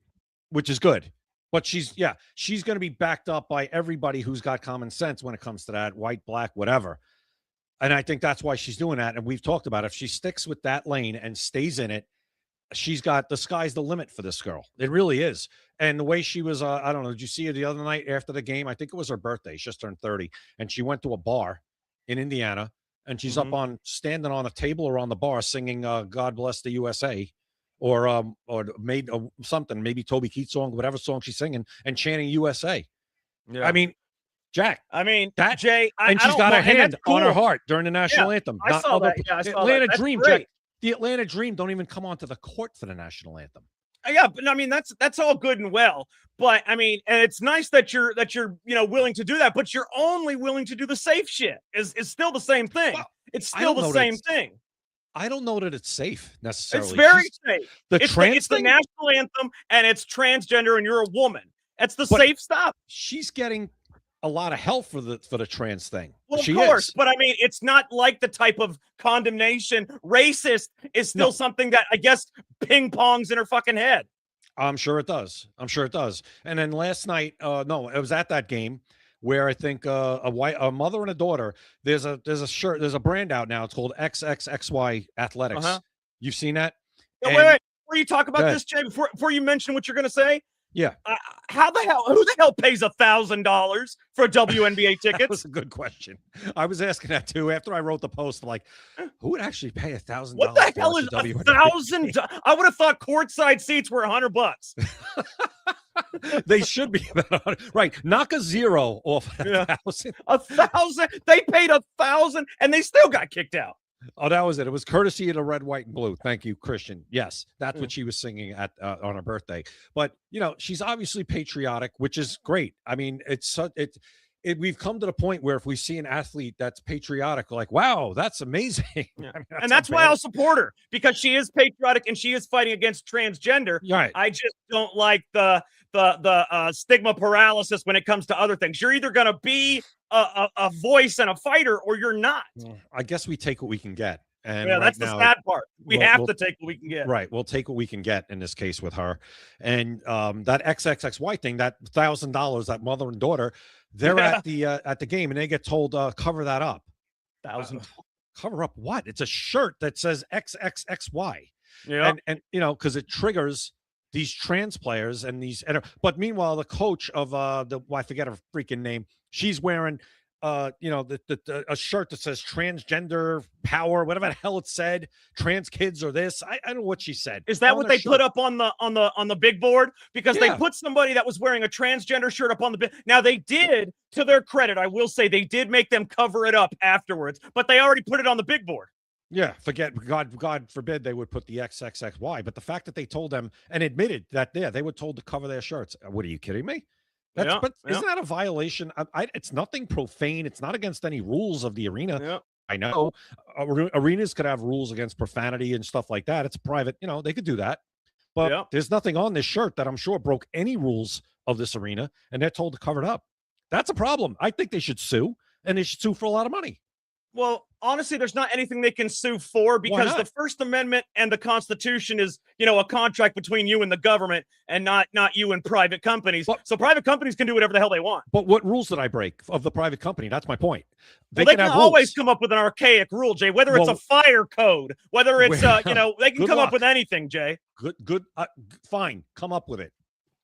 which is good. But she's going to be backed up by everybody who's got common sense when it comes to that, white, black, whatever. And I think that's why she's doing that. And we've talked about it. If she sticks with that lane and stays in it, the sky's the limit for this girl. It really is. And the way she was, I don't know, did you see her the other night after the game? I think it was her birthday. She just turned 30. And she went to a bar in Indiana, and she's standing on a table around the bar singing God Bless the USA. Or made something, maybe Toby Keith song, whatever song she's singing, and chanting USA. Yeah. I mean, Jack. I mean, that Jay, and she's got a hand on her heart during the national anthem. I saw that. Yeah, I saw Atlanta that. Dream, Jack. The Atlanta Dream don't even come onto the court for the national anthem. Yeah, but I mean that's all good and well. But I mean, and it's nice that you're willing to do that, but you're only willing to do the safe shit. Is still the same thing. Well, it's still the same thing. I don't know that it's safe necessarily. It's very safe. It's the national anthem, and it's transgender, and you're a woman. That's the safe stuff. She's getting a lot of help for the trans thing. Well, of course, but I mean, it's not like the type of condemnation. Racist is still something that I guess ping pongs in her fucking head. I'm sure it does. And then last night, it was at that game where I think a mother and a daughter, there's a shirt, there's a brand out now. It's called XXXY Athletics. You've seen that? Wait. Before you talk about this, Jay, before you mention what you're going to say, yeah. Who the hell pays $1,000 for WNBA tickets? That was a good question. I was asking that too. After I wrote the post, I'm like, who would actually pay $1,000? What the hell is $1,000? I would have thought courtside seats were $100. They should be about 100. Right. Knock a zero off $1,000. $1,000. They paid $1,000 and they still got kicked out. Oh, that was it. It was courtesy of the red, white, and blue. Thank you, Christian. Yes, that's what she was singing on her birthday. But she's obviously patriotic, which is great. I mean, we've come to the point where if we see an athlete that's patriotic, we're like, wow, that's amazing. Yeah. I mean, and that's why I'll support her, because she is patriotic and she is fighting against transgender. Right. I just don't like the stigma paralysis when it comes to other things. You're either going to be a voice and a fighter, or you're not. I guess we take what we can get. And that's the sad part. We have to take what we can get. Right. We'll take what we can get in this case with her. And that XXXY thing, that $1,000, that mother and daughter, they're at the game and they get told, cover that up. $1,000. Cover up what? It's a shirt that says XXXY. Yeah. And because it triggers these trans players and these. But meanwhile, the coach of I forget her freaking name. She's wearing a shirt that says transgender power, whatever the hell it said. Trans kids or this. I don't know what she said. Is that what they put up on the big board? Because they put somebody that was wearing a transgender shirt up on the big. Now they did, to their credit, I will say they did make them cover it up afterwards, but they already put it on the big board. Yeah, God forbid they would put the XXXY, but the fact that they told them and admitted that they were told to cover their shirts. What are you kidding me? Isn't that a violation? It's nothing profane. It's not against any rules of the arena. Yeah. I know arenas could have rules against profanity and stuff like that. It's private, they could do that. But there's nothing on this shirt that I'm sure broke any rules of this arena, and they're told to cover it up. That's a problem. I think they should sue, and they should sue for a lot of money. Well, honestly, there's not anything they can sue for because the First Amendment and the Constitution is, a contract between you and the government and not you and private companies. So private companies can do whatever the hell they want. But what rules did I break of the private company? That's my point. They can always come up with an archaic rule, Jay, whether it's a fire code, whether it's, they can come up with anything, Jay. Good. Fine. Come up with it.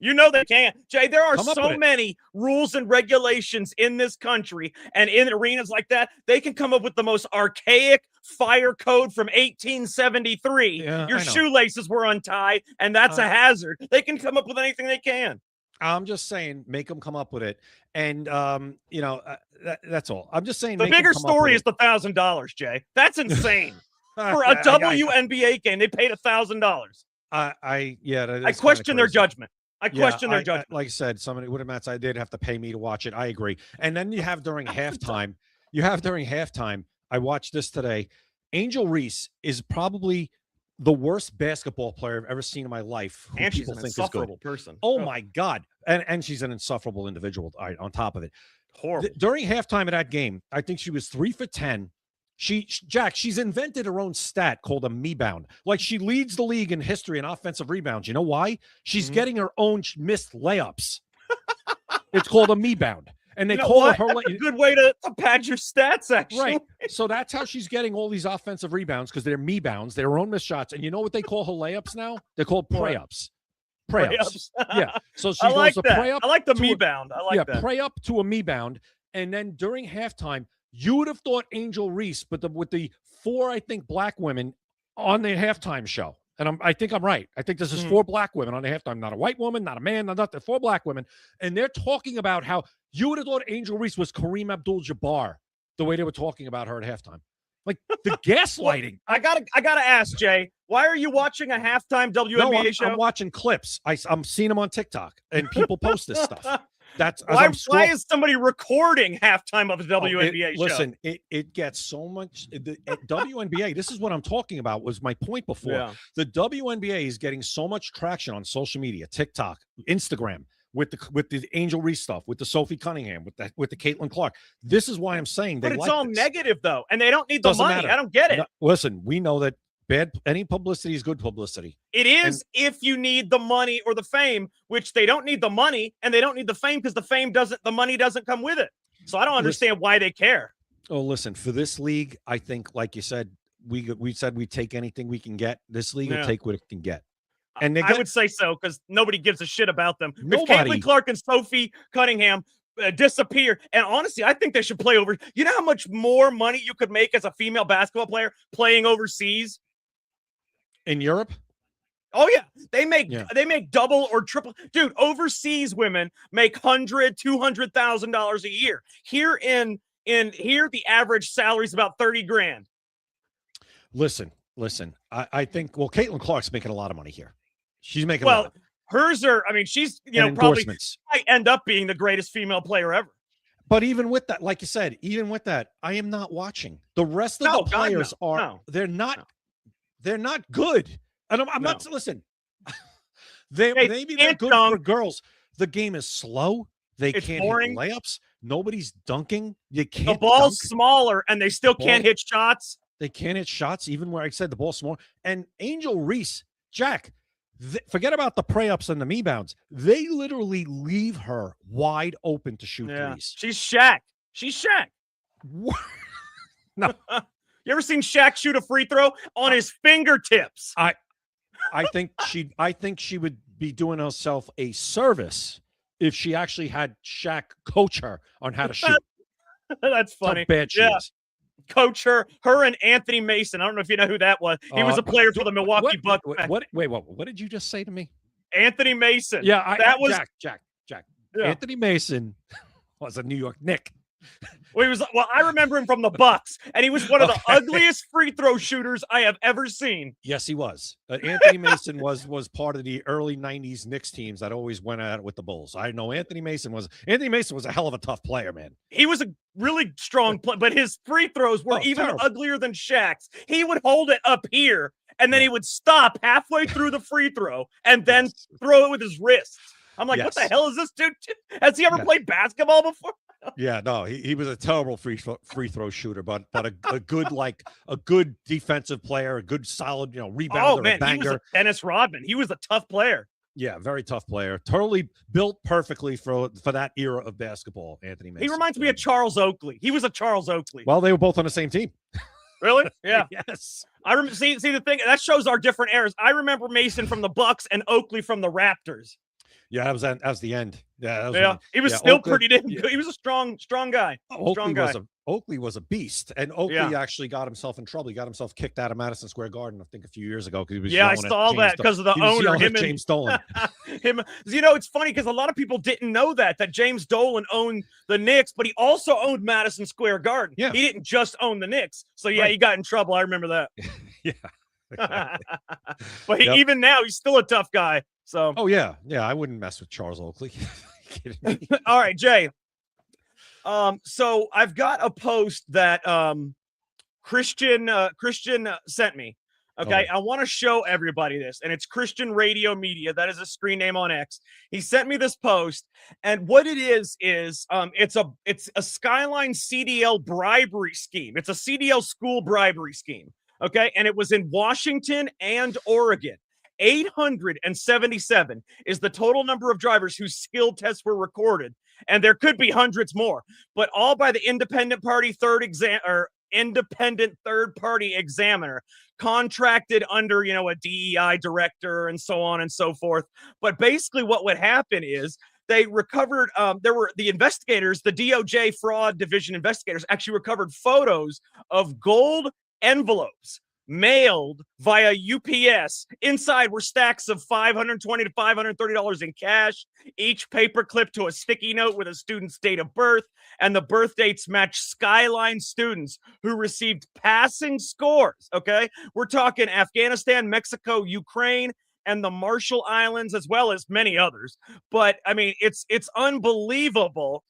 They can. Jay, there are so many rules and regulations in this country and in arenas like that. They can come up with the most archaic fire code from 1873. Your shoelaces were untied, and that's a hazard. They can come up with anything they can. I'm just saying, make them come up with it. And, that's all. I'm just saying. The bigger story is the $1,000, Jay. That's insane. For a WNBA game, they paid $1,000. I question their judgment. I question their judgment. Like I said, somebody would have I did have to pay me to watch it. I agree. And then you have during halftime. I watched this today. Angel Reese is probably the worst basketball player I've ever seen in my life. And she's an insufferable person. Oh my God. And she's an insufferable individual on top of it. Horrible. During halftime of that game, I think she was 3 for 10. She's invented her own stat called a me-bound. Like she leads the league in history in offensive rebounds. You know why? She's getting her own missed layups. It's called a me-bound. And they call her That's a good way to pad your stats, actually. Right. So that's how she's getting all these offensive rebounds because they're me-bounds. They're her own missed shots. And you know what they call her layups now? They're called pray-ups. Pray-ups. Yeah. So she goes to pray up. I like the me-bound. I like that. Pray up to a me-bound. And then during halftime, you would have thought Angel Reese, but with the 4, I think, black women on the halftime show. And I think I'm right. I think this is 4 black women on the halftime, not a white woman, not a man, not nothing. 4 black women. And they're talking about how you would have thought Angel Reese was Kareem Abdul-Jabbar, the way they were talking about her at halftime. Like the gaslighting. I gotta ask, Jay, why are you watching a halftime WNBA show? I'm watching clips. I'm seeing them on TikTok, and people post this stuff. That's why is somebody recording halftime of a WNBA show? Listen, it gets so much. The WNBA. This is what I'm talking about. Was my point before? Yeah. The WNBA is getting so much traction on social media, TikTok, Instagram, with the Angel Reese stuff, with the Sophie Cunningham, with the Caitlin Clark. This is why I'm saying but it's all negative though, and they don't need the money. Matter. I don't get it. No, listen, we know that any publicity is good publicity. It is if you need the money or the fame, which they don't need the money and they don't need the fame because the money doesn't come with it. So I don't understand why they care. Oh, listen, for this league, I think, like you said, we said we'd take anything we can get. This league will take what it can get. And I would say so because nobody gives a shit about them. Nobody. If Caitlin Clark and Sophie Cunningham disappear, and honestly, I think they should play over. You know how much more money you could make as a female basketball player playing overseas? In Europe? Oh yeah, they make double or triple. Dude, overseas women make $100,000-$200,000 a year. Here the average salary is about 30 grand. Listen. I think Caitlin Clark's making a lot of money here. She's making a lot. Hers are. I mean, she's probably might end up being the greatest female player ever. But even with that, like you said, I am not watching. The rest of the players they're not. They're not good. And I'm not. Listen, maybe they're good for girls. The game is slow. They can't hit layups. Nobody's dunking. You can't. The ball's smaller, and they still can't hit shots. They can't hit shots, even where I said the ball's small. And Angel Reese, Jack, forget about the pray-ups and the me-bounds. They literally leave her wide open to shoot threes. She's Shaq. No. You ever seen Shaq shoot a free throw on his fingertips? I think she would be doing herself a service if she actually had Shaq coach her on how to shoot. That's funny. How bad she is. Coach her and Anthony Mason. I don't know if you know who that was. He was a player for the Milwaukee Bucks. What did you just say to me? Anthony Mason. Yeah, that was Jack. Yeah. Anthony Mason was a New York Knick. Well, I remember him from the Bucks, and he was one of the ugliest free throw shooters I have ever seen. Yes, he was. Anthony Mason was part of the early '90s Knicks teams that always went at it with the Bulls. I know Anthony Mason was a hell of a tough player, man. He was a really strong player, but his free throws were even terrible. uglier than Shaq's. He would hold it up here, and then he would stop halfway through the free throw and then throw it with his wrists. I'm like, what the hell is this dude? Has he ever played basketball before? Yeah, no, he was a terrible free throw shooter, but a good defensive player, a good solid, rebounder, Oh man, banger. he was a Dennis Rodman. He was a tough player. Yeah, very tough player. Totally built perfectly for that era of basketball. Anthony Mason. He reminds me of Charles Oakley. He was a Charles Oakley. Well, they were both on the same team. Really? Yeah. Yes. I remember. See the thing that shows our different eras. I remember Mason from the Bucks and Oakley from the Raptors. Yeah, that was the end. Yeah, he was still pretty damn good. He was a strong guy. Oakley was a beast, and Oakley actually got himself in trouble. He got himself kicked out of Madison Square Garden, I think, a few years ago because he was. Yeah, I saw that because of the owner. Him and James Dolan. him. It's funny because a lot of people didn't know that James Dolan owned the Knicks, but he also owned Madison Square Garden. Yeah, he didn't just own the Knicks. So he got in trouble. I remember that. Yeah. But even now, he's still a tough guy. So. Oh yeah, I wouldn't mess with Charles Oakley. All right, Jay. So I've got a post that Christian sent me. Okay, I want to show everybody this, and it's Christian Radio Media. That is a screen name on X. He sent me this post, and what it is it's a Skyline CDL bribery scheme. It's a CDL school bribery scheme. Okay, and it was in Washington and Oregon. 877 is the total number of drivers whose skill tests were recorded, and there could be hundreds more, but all by the independent third party examiner contracted under a DEI director and so on and so forth. But basically what would happen is they recovered there were the investigators, the DOJ fraud division investigators actually recovered photos of gold envelopes mailed via UPS. Inside were stacks of $520 to $530 in cash, each paper clipped to a sticky note with a student's date of birth, and the birth dates match Skyline students who received passing scores. Okay, we're talking Afghanistan, Mexico, Ukraine, and the Marshall Islands, as well as many others. But I mean, it's unbelievable.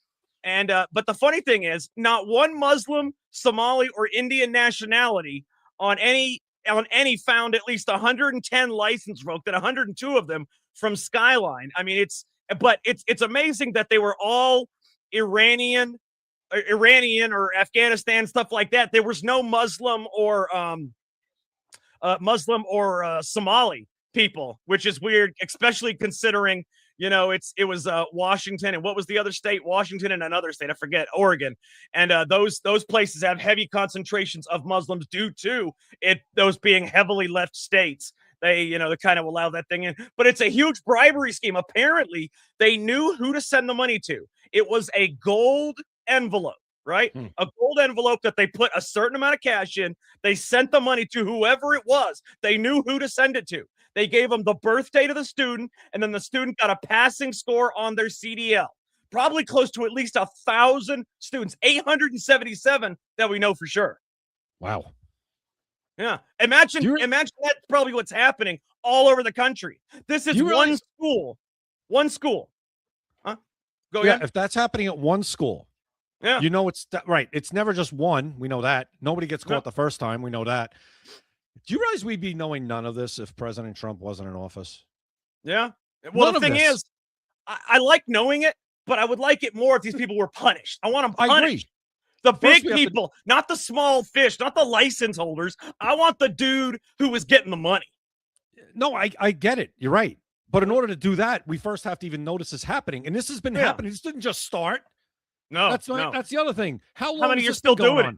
And but the funny thing is, not one Muslim, Somali, or Indian nationality on any found at least 110 license revoked, and 102 of them from Skyline. I mean, it's amazing that they were all Iranian or Afghanistan, stuff like that. There was no Muslim or Somali people, which is weird, especially considering it was Washington, and what was the other state? Washington and another state, I forget, Oregon, and those places have heavy concentrations of Muslims due to those being heavily left states. They kind of allow that thing in, but it's a huge bribery scheme. Apparently, they knew who to send the money to. It was a gold envelope, right? A gold envelope that they put a certain amount of cash in. They sent the money to whoever it was. They knew who to send it to. They gave them the birth date of the student, and then the student got a passing score on their CDL. Probably close to at least 1,000 students, 877 that we know for sure. Wow. Yeah. Imagine that's probably what's happening all over the country. This is one school. One school. Huh? Go ahead. If that's happening at one school, it's right. It's never just one. We know that. Nobody gets caught the first time. We know that. Do you realize we'd be knowing none of this if President Trump wasn't in office? Yeah. Well, the thing is, I like knowing it, but I would like it more if these people were punished. I want them punished. I agree. The big people, not the small fish, not the license holders. I want the dude who was getting the money. No, I get it. You're right. But in order to do that, we first have to even notice this happening. And this has been happening. This didn't just start. No, that's the other thing. How many are still doing it?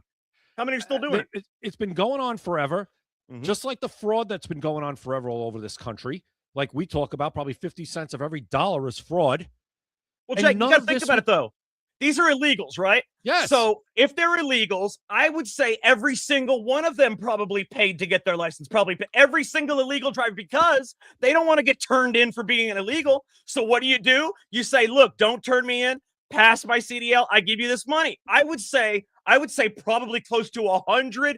How many are still doing it? It's been going on forever, Mhm. just like the fraud that's been going on forever all over this country. Like we talk about, probably 50 cents of every dollar is fraud. Well, And Jake, you none got to of think this about it, though. These are illegals, right? Yes. So if they're illegals, I would say every single one of them probably paid to get their license. Probably every single illegal driver, because they don't want to get turned in for being an illegal. So what do? You say, look, don't turn me in. Pass my CDL. I give you this money. I would say probably close to 100%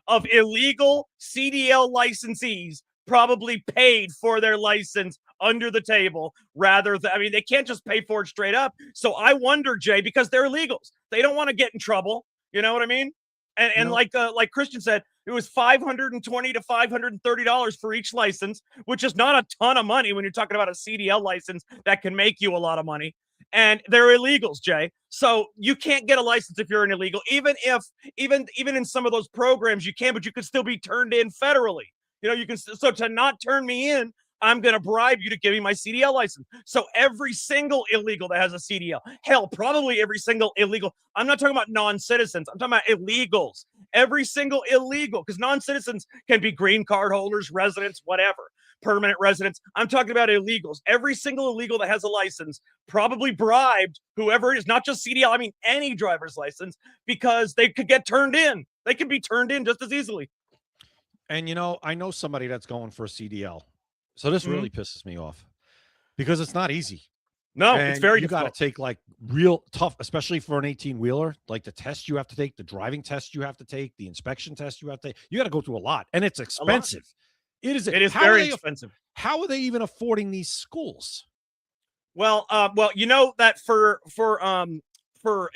of illegal CDL licensees probably paid for their license under the table rather than, I mean, they can't just pay for it straight up. So I wonder, Jay, because they're illegals, they don't want to get in trouble. You know what I mean? And like Christian said, it was $520 to $530 for each license, which is not a ton of money when you're talking about a CDL license that can make you a lot of money. And they're illegals, Jay. So you can't get a license if you're an illegal, even in some of those programs you can, but you could still be turned in federally. You know, you can. So to not turn me in, I'm going to bribe you to give me my CDL license. So every single illegal that has a CDL, hell, probably every single illegal. I'm not talking about non-citizens. I'm talking about illegals. Every single illegal, because non-citizens can be green card holders, residents, whatever, permanent residents. I'm talking about illegals. Every single illegal that has a license probably bribed whoever it is, not just CDL, I mean any driver's license, because they could get turned in. They can be turned in just as easily. And, you know, I know somebody that's going for a CDL. So this really pisses me off because it's not easy. No, and it's very you got to take like real tough, especially for an 18-wheeler, like the test you have to take, the driving test you have to take, the inspection test you have to take. You got to go through a lot, and it's expensive. It is very expensive. How are they even affording these schools? Well, you know that for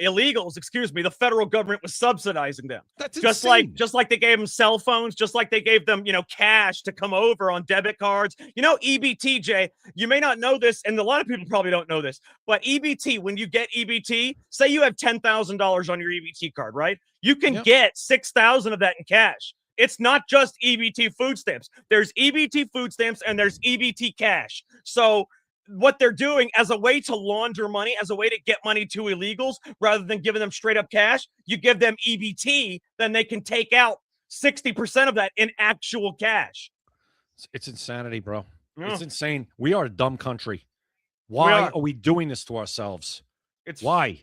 illegals, the federal government was subsidizing them. That's just insane. like they gave them cell phones, just like they gave them, cash to come over on debit cards. EBT, Jay, you may not know this, and a lot of people probably don't know this, but EBT, when you get EBT, say you have $10,000 on your EBT card, right? You can get 6,000 of that in cash. It's not just EBT food stamps. There's EBT food stamps and there's EBT cash. So what they're doing as a way to launder money, as a way to get money to illegals, rather than giving them straight up cash, you give them EBT, then they can take out 60% of that in actual cash. It's insanity, bro. Yeah. It's insane. We are a dumb country. Why are we doing this to ourselves? Why?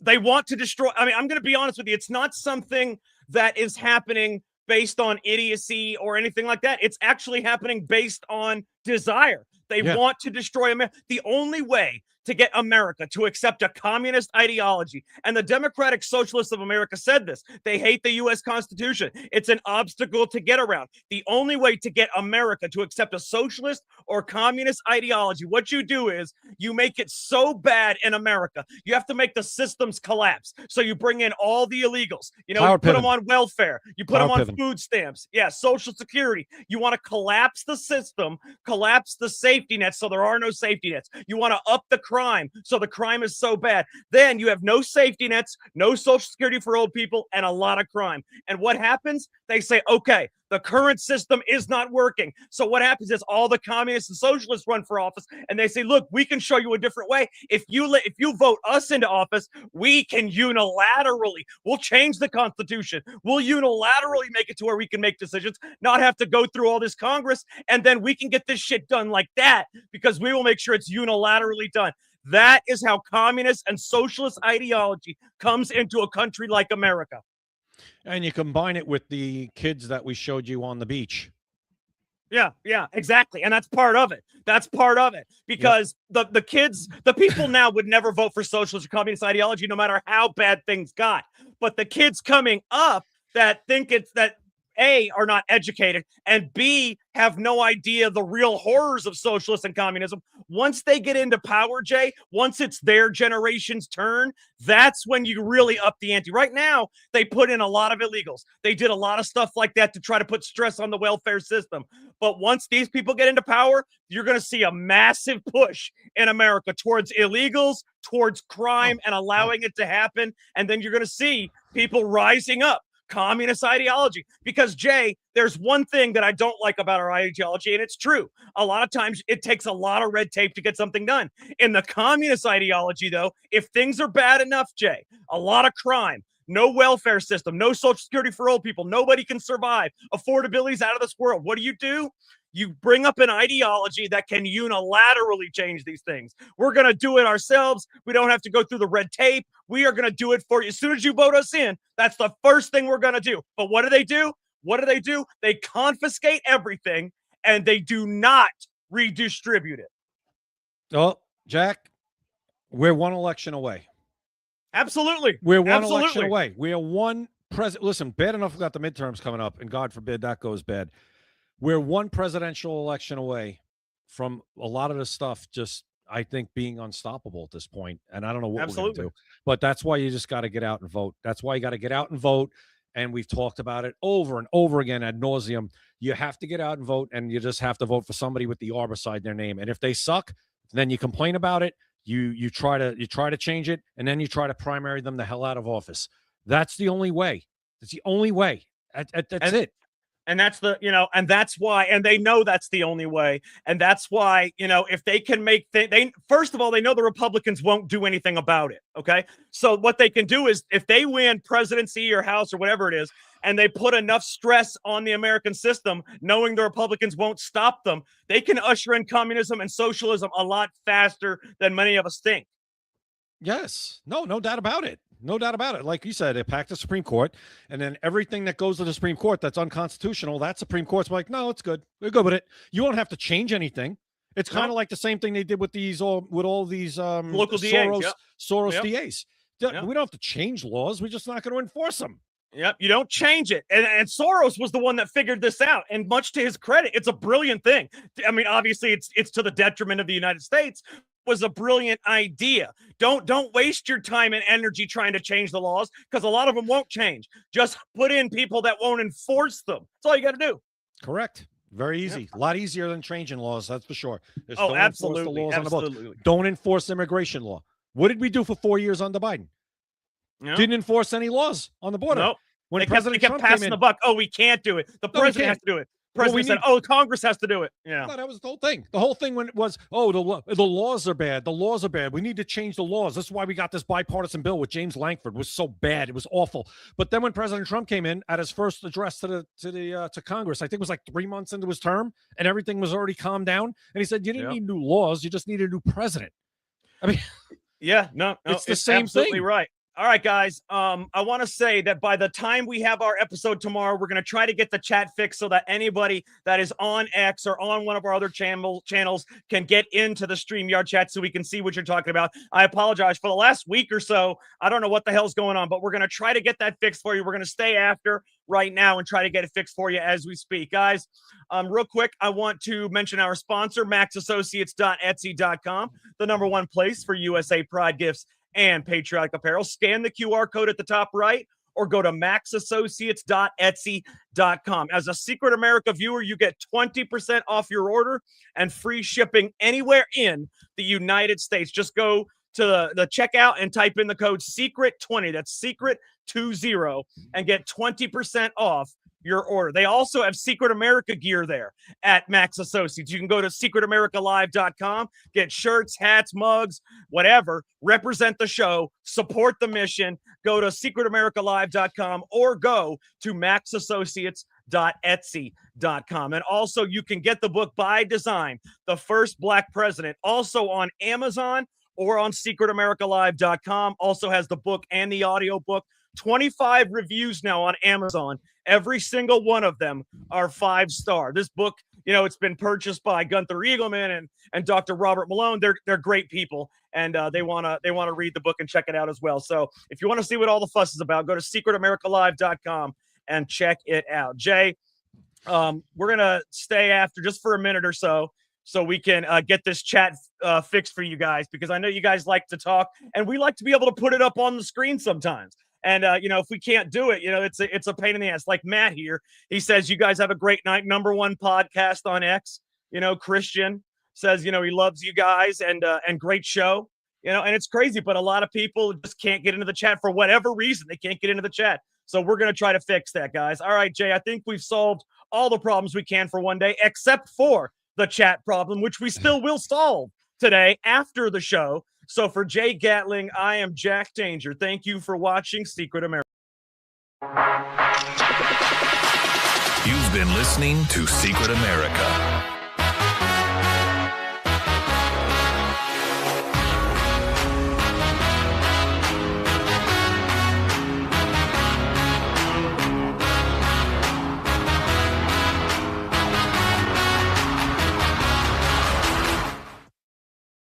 They want to destroy. I mean, I'm going to be honest with you. It's not something that is happening based on idiocy or anything like that. It's actually happening based on desire. They want to destroy America. The only way to get America to accept a communist ideology, and the Democratic Socialists of America said this, they hate the U.S. Constitution. It's an obstacle to get around. The only way to get America to accept a socialist or communist ideology, what you do is you make it so bad in America, you have to make the systems collapse. So you bring in all the illegals, you put them on welfare, you put them on food stamps, Social Security. You want to collapse the system, collapse the safety nets so there are no safety nets. You want to up the crime so the crime is so bad. Then you have no safety nets, no Social Security for old people, and a lot of crime. And what happens? They say, okay, the current system is not working. So what happens is all the communists and socialists run for office, and they say, look, we can show you a different way. If you vote us into office, we can unilaterally, we'll change the Constitution. We'll unilaterally make it to where we can make decisions, not have to go through all this Congress, and then we can get this shit done like that because we will make sure it's unilaterally done. That is how communist and socialist ideology comes into a country like America. And you combine it with the kids that we showed you on the beach. Yeah, exactly. And that's part of it. Because the kids, the people now would never vote for socialist or communist ideology, no matter how bad things got. But the kids coming up that think it's that A, are not educated, and B, have no idea the real horrors of socialism and communism. Once they get into power, Jay, once it's their generation's turn, that's when you really up the ante. Right now, they put in a lot of illegals. They did a lot of stuff like that to try to put stress on the welfare system. But once these people get into power, you're going to see a massive push in America towards illegals, towards crime, and allowing it to happen. And then you're going to see people rising up. Communist ideology. Because, Jay, there's one thing that I don't like about our ideology, and it's true. A lot of times it takes a lot of red tape to get something done. In the communist ideology, though, if things are bad enough, Jay, a lot of crime, no welfare system, no social security for old people. Nobody can survive. Affordability's out of this world. What do? You bring up an ideology that can unilaterally change these things. We're going to do it ourselves. We don't have to go through the red tape. We are going to do it for you. As soon as you vote us in, that's the first thing we're going to do. But what do? What do? They confiscate everything, and they do not redistribute it. Oh, Jack, we're one election away. Absolutely. We're one election away. We are one president. Listen, bad enough we got the midterms coming up, and God forbid that goes bad. We're one presidential election away from a lot of the stuff just, I think, being unstoppable at this point. And I don't know what we're going to do. But that's why you just got to get out and vote. That's why you got to get out and vote. And we've talked about it over and over again ad nauseum. You have to get out and vote, and you just have to vote for somebody with the R beside their name. And if they suck, then you complain about it. You try to change it, and then you try to primary them the hell out of office. That's the only way. It's the only way. That's it. And that's and that's why, and they know that's the only way. And that's why, if they can make, they first of all, they know the Republicans won't do anything about it. Okay. So what they can do is if they win presidency or House or whatever it is, and they put enough stress on the American system, knowing the Republicans won't stop them, they can usher in communism and socialism a lot faster than many of us think. Yes. No doubt about it. No doubt about it. Like you said, they packed the Supreme Court, and then everything that goes to the Supreme Court that's unconstitutional, that Supreme Court's like, no, it's good. We're good with it. You won't have to change anything. It's kind of like the same thing they did with all these local Soros DAs. We don't have to change laws. We're just not going to enforce them. Yep, you don't change it. And Soros was the one that figured this out. And much to his credit, it's a brilliant thing. I mean, obviously, it's to the detriment of the United States. Was a brilliant idea. Don't waste your time and energy trying to change the laws, because a lot of them won't change. Just put in people that won't enforce them. That's all you got to do. Correct. Very easy. A lot easier than changing laws, that's for sure. Don't absolutely. Enforce the laws absolutely. On the books. Don't enforce immigration law. What did we do for 4 years under Biden? Didn't enforce any laws on the border. Nope. When they President kept Trump passing the buck. Oh, we can't do it. The president has to do it. President said, "Oh, Congress has to do it." Yeah, no, that was the whole thing. The whole thing when it was, "Oh, the laws are bad. The laws are bad. We need to change the laws." That's why we got this bipartisan bill with James Lankford. It was so bad. It was awful. But then when President Trump came in at his first address to Congress, I think it was like 3 months into his term, and everything was already calmed down. And he said, "You didn't need new laws. You just need a new president." I mean, it's the same absolutely thing. Right. All right, guys. I want to say that by the time we have our episode tomorrow, we're going to try to get the chat fixed so that anybody that is on X or on one of our other channels can get into the StreamYard chat so we can see what you're talking about. I apologize for the last week or so. I don't know what the hell's going on, but we're going to try to get that fixed for you. We're going to stay after right now and try to get it fixed for you as we speak. Guys, real quick, I want to mention our sponsor, maxassociates.etsy.com, the #1 place for USA Pride gifts and patriotic apparel. Scan the QR code at the top right or go to maxassociates.etsy.com. As a Secret America viewer, you get 20% off your order and free shipping anywhere in the United States. Just go to the checkout and type in the code SECRET20. That's SECRET20 and get 20% off your order. They also have Secret America gear there at Max Associates. You can go to secretamericalive.com, get shirts, hats, mugs, whatever, represent the show, support the mission. Go to secretamericalive.com or go to maxassociates.etsy.com. And also you can get the book By Design, The First Black President, also on Amazon or on secretamericalive.com. Also has the book and the audio book. 25 reviews now on Amazon. Every single one of them are 5-star. This book, it's been purchased by Gunther Eagleman and Dr. Robert Malone. They're great people, and they want to read the book and check it out as well. So if you want to see what all the fuss is about, go to secretamericalive.com and check it out. Jay, we're gonna stay after just for a minute or so we can get this chat fixed for you guys, because I know you guys like to talk, and we like to be able to put it up on the screen sometimes. And, if we can't do it, it's a pain in the ass. Like Matt here, he says, you guys have a great night. #1 podcast on X. Christian says, he loves you guys and great show, and it's crazy. But a lot of people just can't get into the chat for whatever reason. They can't get into the chat. So we're going to try to fix that, guys. All right, Jay, I think we've solved all the problems we can for one day, except for the chat problem, which we still will solve today after the show. So for Jay Gatling, I am Jack Danger. Thank you for watching Secret America. You've been listening to Secret America.